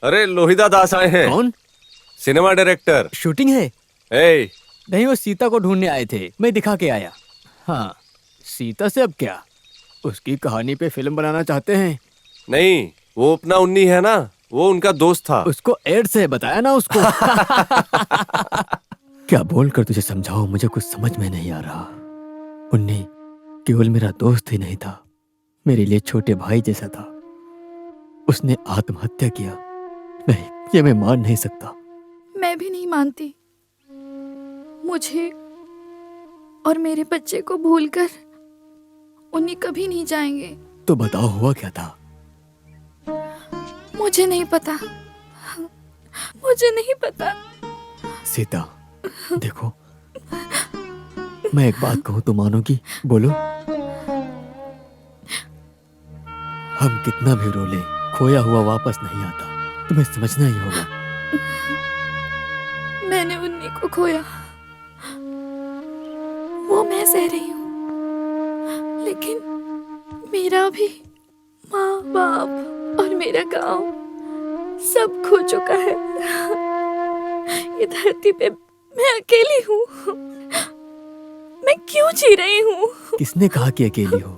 अरे लोहिता दास आए हैं। कौन? Cinema director. शूटिंग है? ए, नहीं, वो सीता को ढूंढने आए थे, मैं दिखा के आया। हाँ, सीता से अब क्या? उसकी कहानी पे फिल्म बनाना चाहते हैं? नहीं, वो अपना उन्नी है ना, वो उनका दोस्त था। उसको एड्स है, बताया ना उसको। क्या बोलकर तुझे समझाऊं, मुझे कुछ समझ में नहीं आ रहा। उन्नी केवल मेरा दोस्त ही नहीं था, मेरे लिए छोटे भाई जैसा था। उसने आत्महत्या किया। नहीं, ये मैं मान नहीं सकता। मैं भी नहीं मानती। मुझे और मेरे बच्चे को भूलकर उन्हीं कभी नहीं जाएंगे। तो बताओ हुआ क्या था? मुझे नहीं पता, मुझे नहीं पता। सीता, देखो, मैं एक बात कहूं तो मानोगी? बोलो। हम कितना भी रो ले, खोया हुआ वापस नहीं आता। तुम्हें समझना ही होगा। मैंने उन्हीं को खोया, वो मैं सह रही हूँ, लेकिन मेरा भी माँ बाप और मेरा गांव सब खो चुका है। ये धरती पे मैं अकेली हूँ। मैं क्यों जी रही हूँ? किसने कहा कि अकेली हो?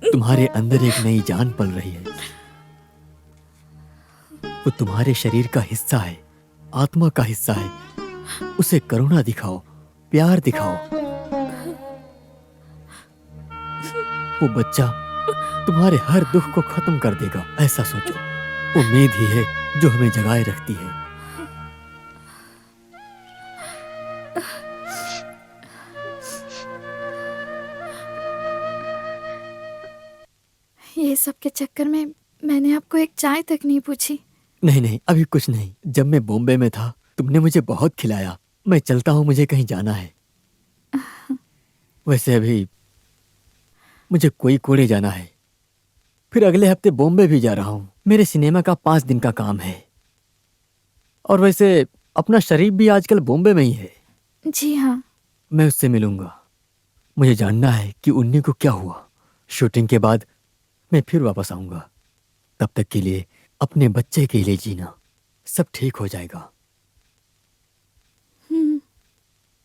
तुम्हारे अंदर एक नई जान पल रही है। वो तुम्हारे शरीर का हिस्सा है, आत्मा का हिस्सा है। उसे करुणा दिखाओ, प्यार दिखाओ। वो बच्चा तुम्हारे हर दुख को खत्म कर देगा, ऐसा सोचो। उम्मीद ही है जो हमें जगाए रखती है। ये सब के चक्कर में मैंने आपको एक चाय तक नहीं पूछी। नहीं नहीं, अभी कुछ नहीं। जब मैं बॉम्बे में था तुमने मुझे बहुत खिलाया। मैं चलता हूँ, मुझे कहीं जाना है। वैसे अभी मुझे कोई कोड़े जाना है, फिर अगले हफ्ते बॉम्बे भी जा रहा हूँ। मेरे सिनेमा का 5 दिन का काम है। और वैसे अपना शरीफ भी आजकल बॉम्बे में ही है। जी हाँ। मैं उससे मिलूंगा। मुझे जानना है कि उन्नी को क्या हुआ। शूटिंग के बाद मैं फिर वापस आऊंगा। तब तक के लिए अपने बच्चे के लिए जीना, सब ठीक हो जाएगा।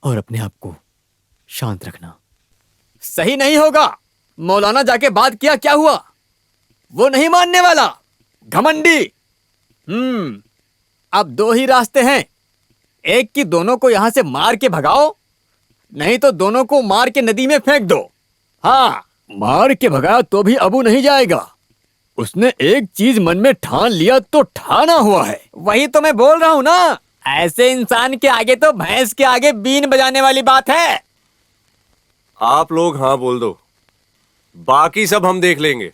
और अपने आप को शांत रखना। सही नहीं होगा। मौलाना जाके बात किया, क्या हुआ? वो नहीं मानने वाला, घमंडी। अब 2 ही रास्ते हैं। एक कि दोनों को यहां से मार के भगाओ, नहीं तो दोनों को मार के नदी में फेंक दो। हाँ, मार के भगाया तो भी अबू नहीं जाएगा। उसने एक चीज मन में ठान लिया तो ठाना हुआ है। वही तो मैं बोल रहा हूं ना। ऐसे इंसान के आगे तो भैंस के आगे बीन बजाने वाली बात है। आप लोग हाँ बोल दो, बाकी सब हम देख लेंगे।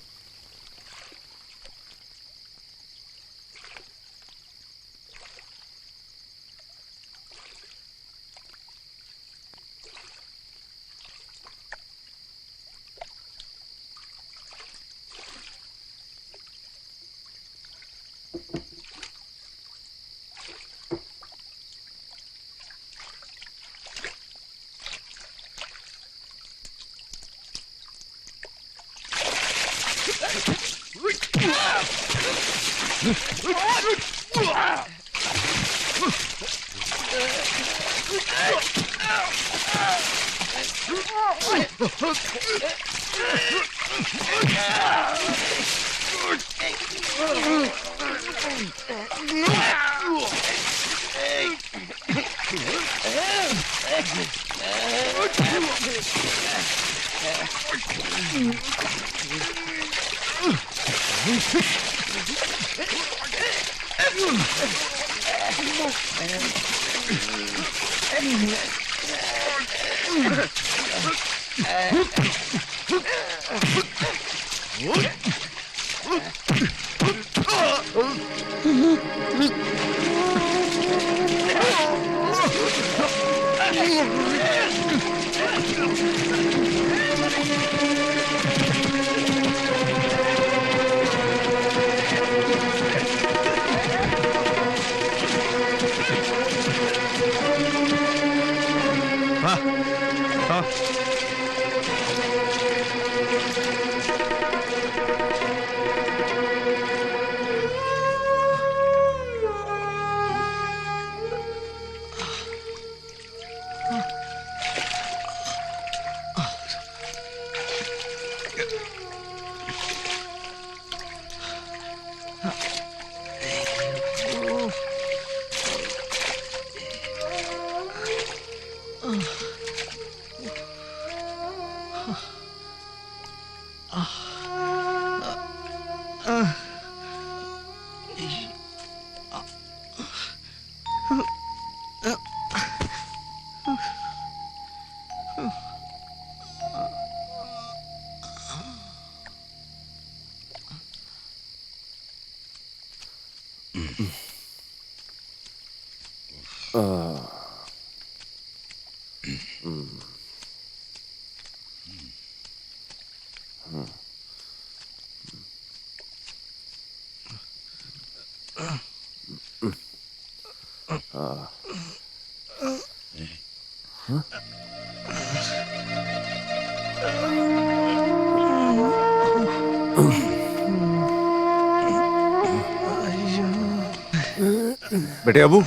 बेटे अबू,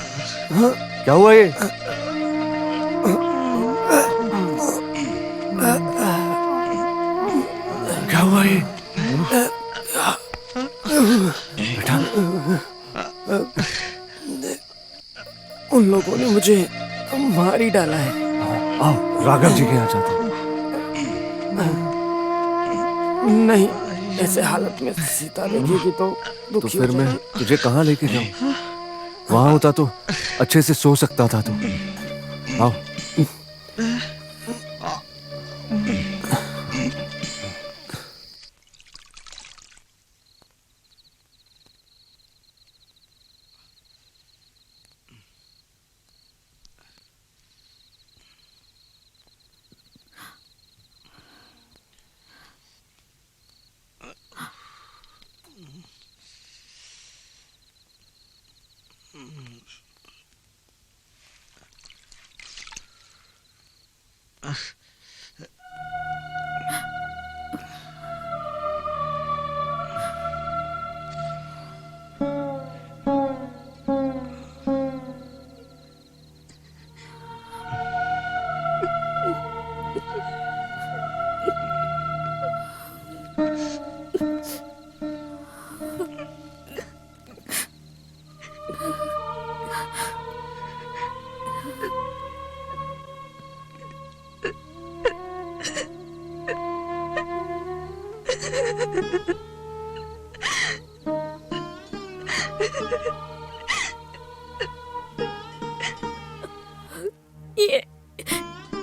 क्या हुआ ये? क्या हुआ ये? बेटा, उन लोगों ने मुझे मार ही डाला है। आओ राघव जी के यहाँ जाते हैं। नहीं, ऐसे हालत में सीता देखेगी तो तो दुखी फिर हो मैं जाएगी। तुझे कहाँ लेके जाऊँ? वहां होता तो अच्छे से सो सकता था तू। आओ।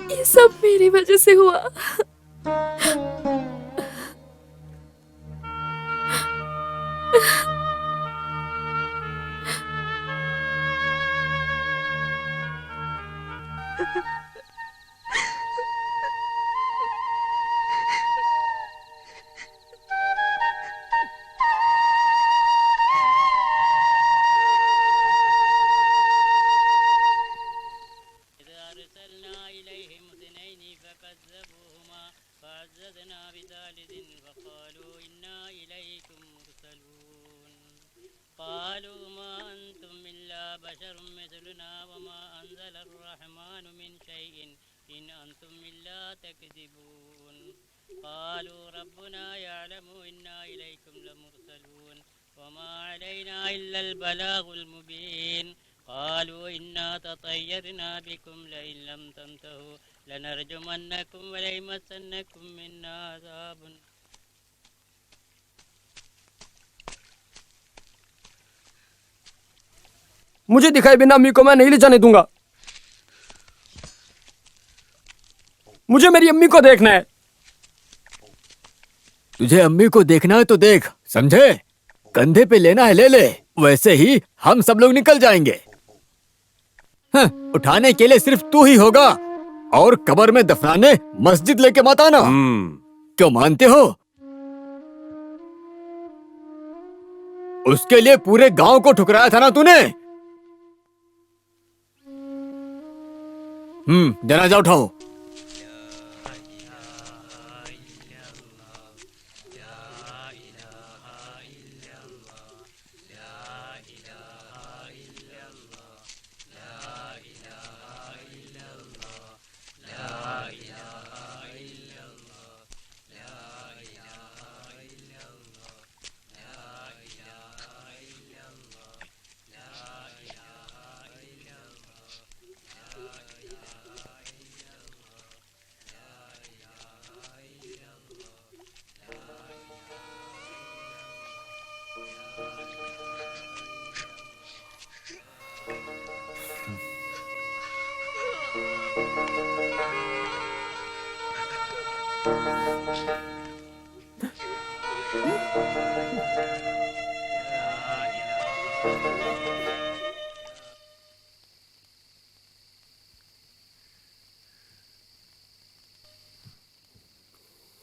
ये सब मेरी वजह से हुआ। मुझे दिखाए बिना अम्मी को मैं नहीं ले जाने दूंगा। मुझे मेरी अम्मी को देखना है। तुझे अम्मी को देखना है तो देख, समझे? कंधे पे लेना है ले ले, वैसे ही हम सब लोग निकल जाएंगे। हाँ, उठाने के लिए सिर्फ तू ही होगा, और कब्र में दफनाने मस्जिद लेके मत आना। क्यों, मानते हो? उसके लिए पूरे गांव को ठुकराया था ना तूने। जनाजा उठाओ।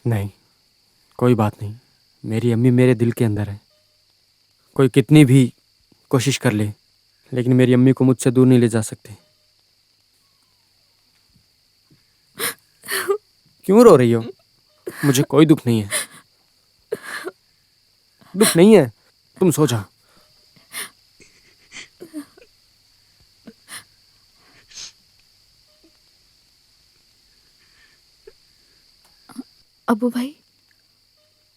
नहीं, कोई बात नहीं। मेरी अम्मी मेरे दिल के अंदर है। कोई कितनी भी कोशिश कर ले, लेकिन मेरी अम्मी को मुझसे दूर नहीं ले जा सकते। क्यों रो रही हो? मुझे कोई दुख नहीं है। दुख नहीं है, तुम सो जाओ। अबू भाई,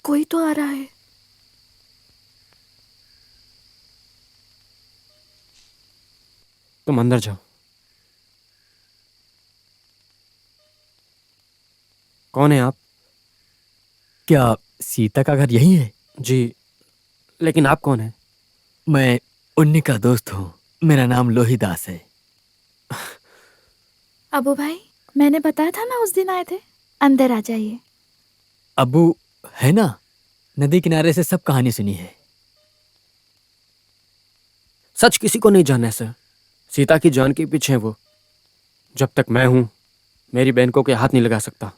कोई तो आ रहा है। तुम अंदर जाओ। कौन है आप? क्या सीता का घर यही है? जी, लेकिन आप कौन हैं? मैं उन्नी का दोस्त हूँ। मेरा नाम लोहीदास है। अबू भाई, मैंने बताया था ना उस दिन आए थे। अंदर आ जाइए। अबू है ना? नदी किनारे से सब कहानी सुनी है। सच किसी को नहीं जानना है सर। सीता की जान के पीछे है वो। जब तक मैं हूं, मेरी बहन को कोई हाथ नहीं लगा सकता।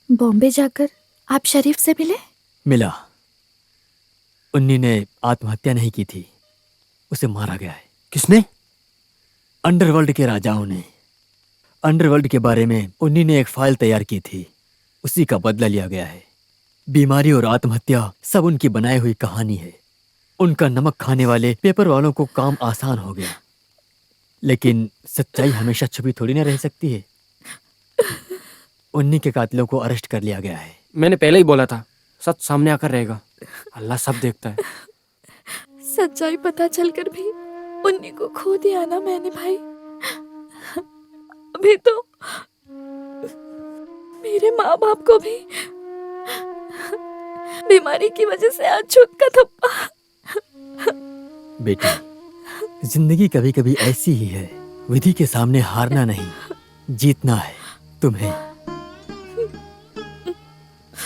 बॉम्बे जाकर आप शरीफ से मिले? मिला। उन्नी ने आत्महत्या नहीं की थी, उसे मारा गया है। किसने? अंडरवर्ल्ड के राजाओं ने। अंडरवर्ल्ड के बारे में उन्नी ने एक फाइल तैयार की थी, उसी का बदला लिया गया है। बीमारी और आत्महत्या सब उनकी बनाई हुई कहानी है। उनका नमक खाने वाले पेपर वालों को काम आसान हो गया, लेकिन सच्चाई हमेशा छुपी थोड़ी ना रह सकती है। उन्नी के कातिलों को अरेस्ट कर लिया गया है। मैंने पहले ही बोला था, सच सामने आकर रहेगा। अल्लाह सब देखता है। सच्चाई पता चलकर भी उन्हीं को खो दिया ना मैंने भाई। अभी तो मेरे माँ बाप को भी बीमारी की वजह से आज छूत का थप्पा। बेटी, जिंदगी कभी कभी ऐसी ही है। विधि के सामने हारना नहीं, जीतना है तुम्हें।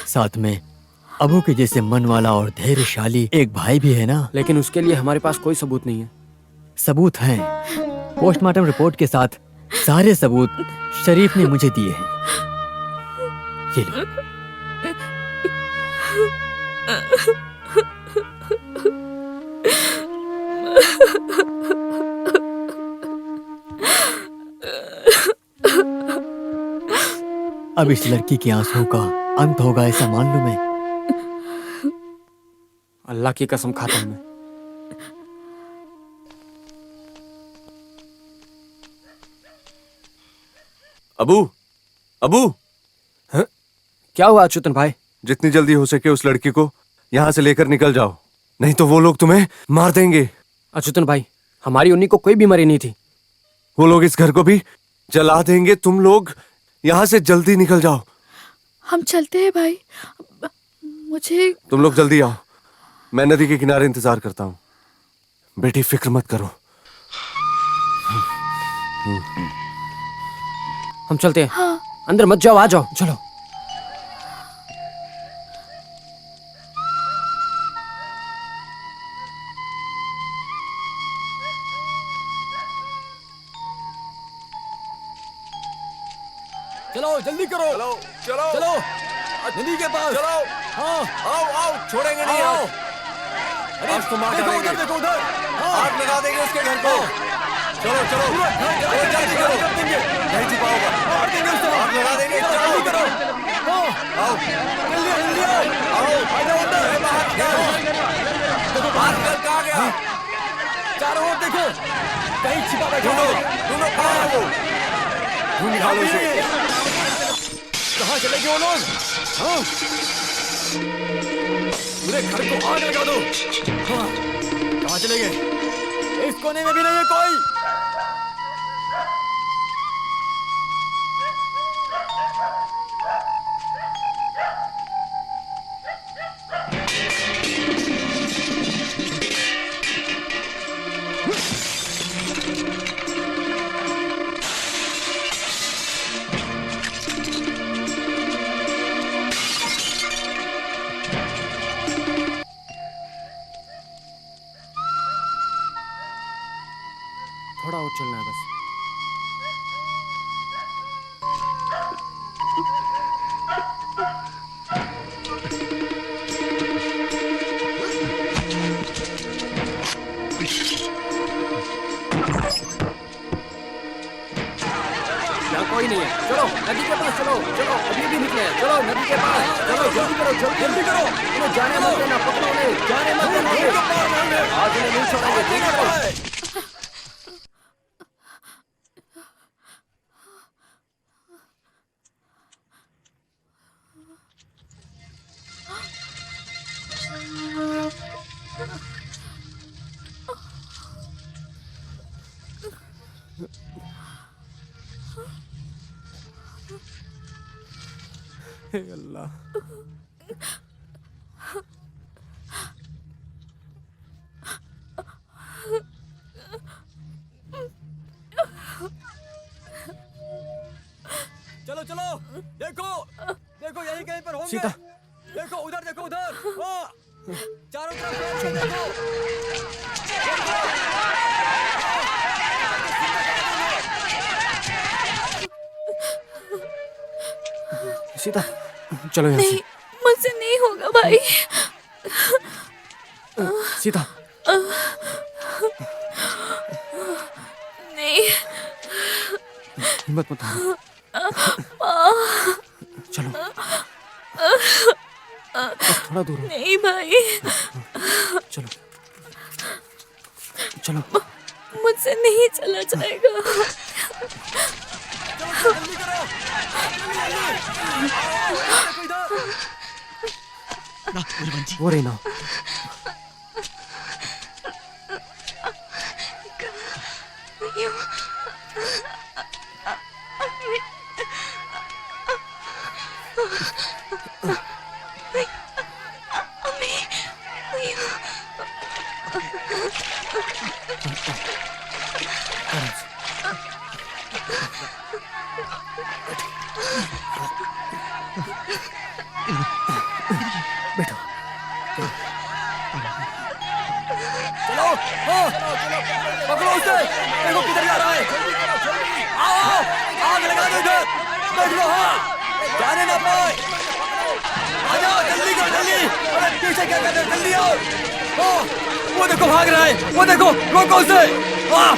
साथ में अबू के जैसे मन वाला और धैर्यशाली एक भाई भी है ना। लेकिन उसके लिए हमारे पास कोई सबूत नहीं है। सबूत हैं। पोस्टमार्टम रिपोर्ट के साथ सारे सबूत शरीफ ने मुझे दिए हैं। ये लो। अब इस लड़की के आंसुओं का अंत होगा, ऐसा मान लूं मैं। अल्लाह की कसम खाता हूं मैं। अबू, अबू, क्या हुआ अच्युतन भाई? जितनी जल्दी हो सके उस लड़की को यहाँ से लेकर निकल जाओ, नहीं तो वो लोग तुम्हें मार देंगे। अच्युतन भाई, हमारी उन्नी को कोई बीमारी नहीं थी। वो लोग इस घर को भी जला देंगे। तुम लोग यहाँ से जल्दी निकल जाओ। हम चलते हैं भाई। मुझे तुम लोग जल्दी आओ, मैं नदी के किनारे इंतजार करता हूँ। बेटी फिक्र मत करो। हम चलते हैं। हाँ। अंदर मत जाओ, आ जाओ, चलो। चलो जल्दी करो। चलो चलो चलो नदी के पास। चलो। हाँ, आओ आओ, छोड़ेंगे नहीं आओ। आप। अरे आज तो मार देखो डालेंगे। उधर, देखो उधर। हाँ। आग लगा देंगे उसके घर को। चलो चलो चलो, जल्दी करो। नहीं छुपा होगा। मार देंगे उसे। आग लगा देंगे। चलो, चलो जल्दी करो। हाँ, आओ जल्दी जल्दी आओ। आओ, आ जाओ अंदर। अरे बाहर निकल। देखो बाहर निकल, कहाँ गया? चारों ओर देखो, कहीं छिपा बैठा ढूंढो है। ढूंढो, कहाँ है वो? ढूंढ निकालो उसे। कहाँ चले गए वो लोग? हाँ, पूरे घर को आग लगा दो। हाँ, कहाँ चले गए? इस कोने में भी नहीं है कोई। थोड़ा और चलना है बस। नहीं है। चलो नदी के पास चलो, चलो अभी भी निकले हैं। चलो नदी के पास चलो, जल्दी करो, जल्दी करो। इन्हें जाने मत देना, पकड़ो उन्हें, जाने मत देना। आज इन्हें नहीं छोड़ेंगे, ठीक है? हे अल्लाह। चलो चलो, देखो देखो यही कहीं पर होंगे। सीता। देखो उधर, देखो उधर, हाँ, चारों तरफ देखो। सीता चलो यहाँ नहीं, मुझसे नहीं होगा भाई। से। सीता नहीं। हिम्मत मत हारो। चलो बस थोड़ा दूर हो। नहीं भाई, चलो चलो। मुझसे नहीं चला जाएगा। वो रही ना। बैठो। चलो, हाँ, पकड़ो उसे, देखो किधर जा रहा है। आओ, आग लगा दो इधर, बैठ लो, हाँ, जाने ना पाए। आ जाओ, जल्दी करो, जल्दी। अरे पीछे क्या कर रहे हो, जल्दी आओ। हाँ, वो देखो भाग रहा है, वो देखो, रोको उसे। हाँ,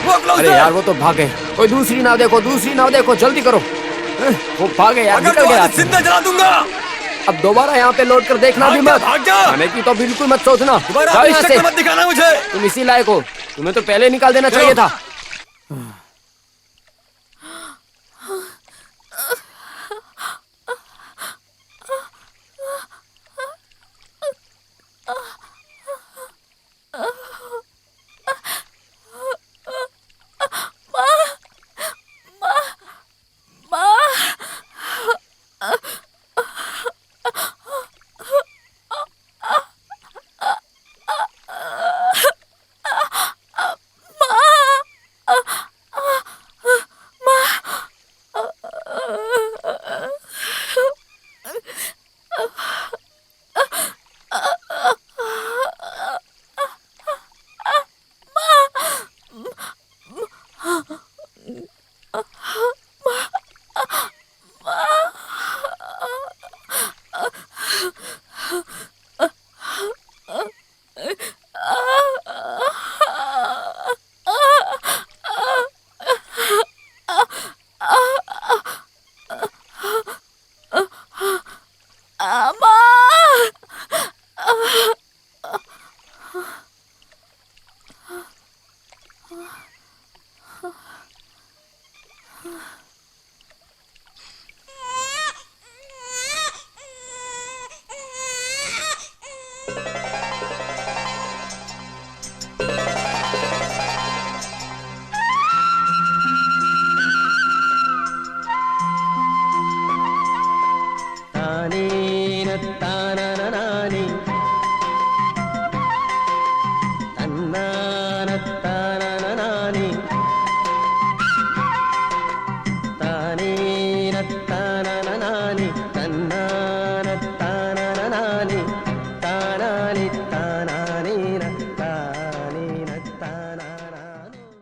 रोक लो अरे उसे। यार वो तो भागे। कोई दूसरी नाव देखो, दूसरी नाव देखो, जल्दी करो। वो भागे यार, अगर निकल तो गया। आज जिंदा जला दूंगा। अब दोबारा यहाँ पे लौट कर देखना भी मत। भाग जा। आने की तो बिल्कुल मत सोचना। दोबारा जाओ अपनी यहाँ से। शक्ल मत दिखाना मुझे। तुम इसी लायक हो, तुम्हें तो पहले निकाल देना चाहिए था। अम्मा।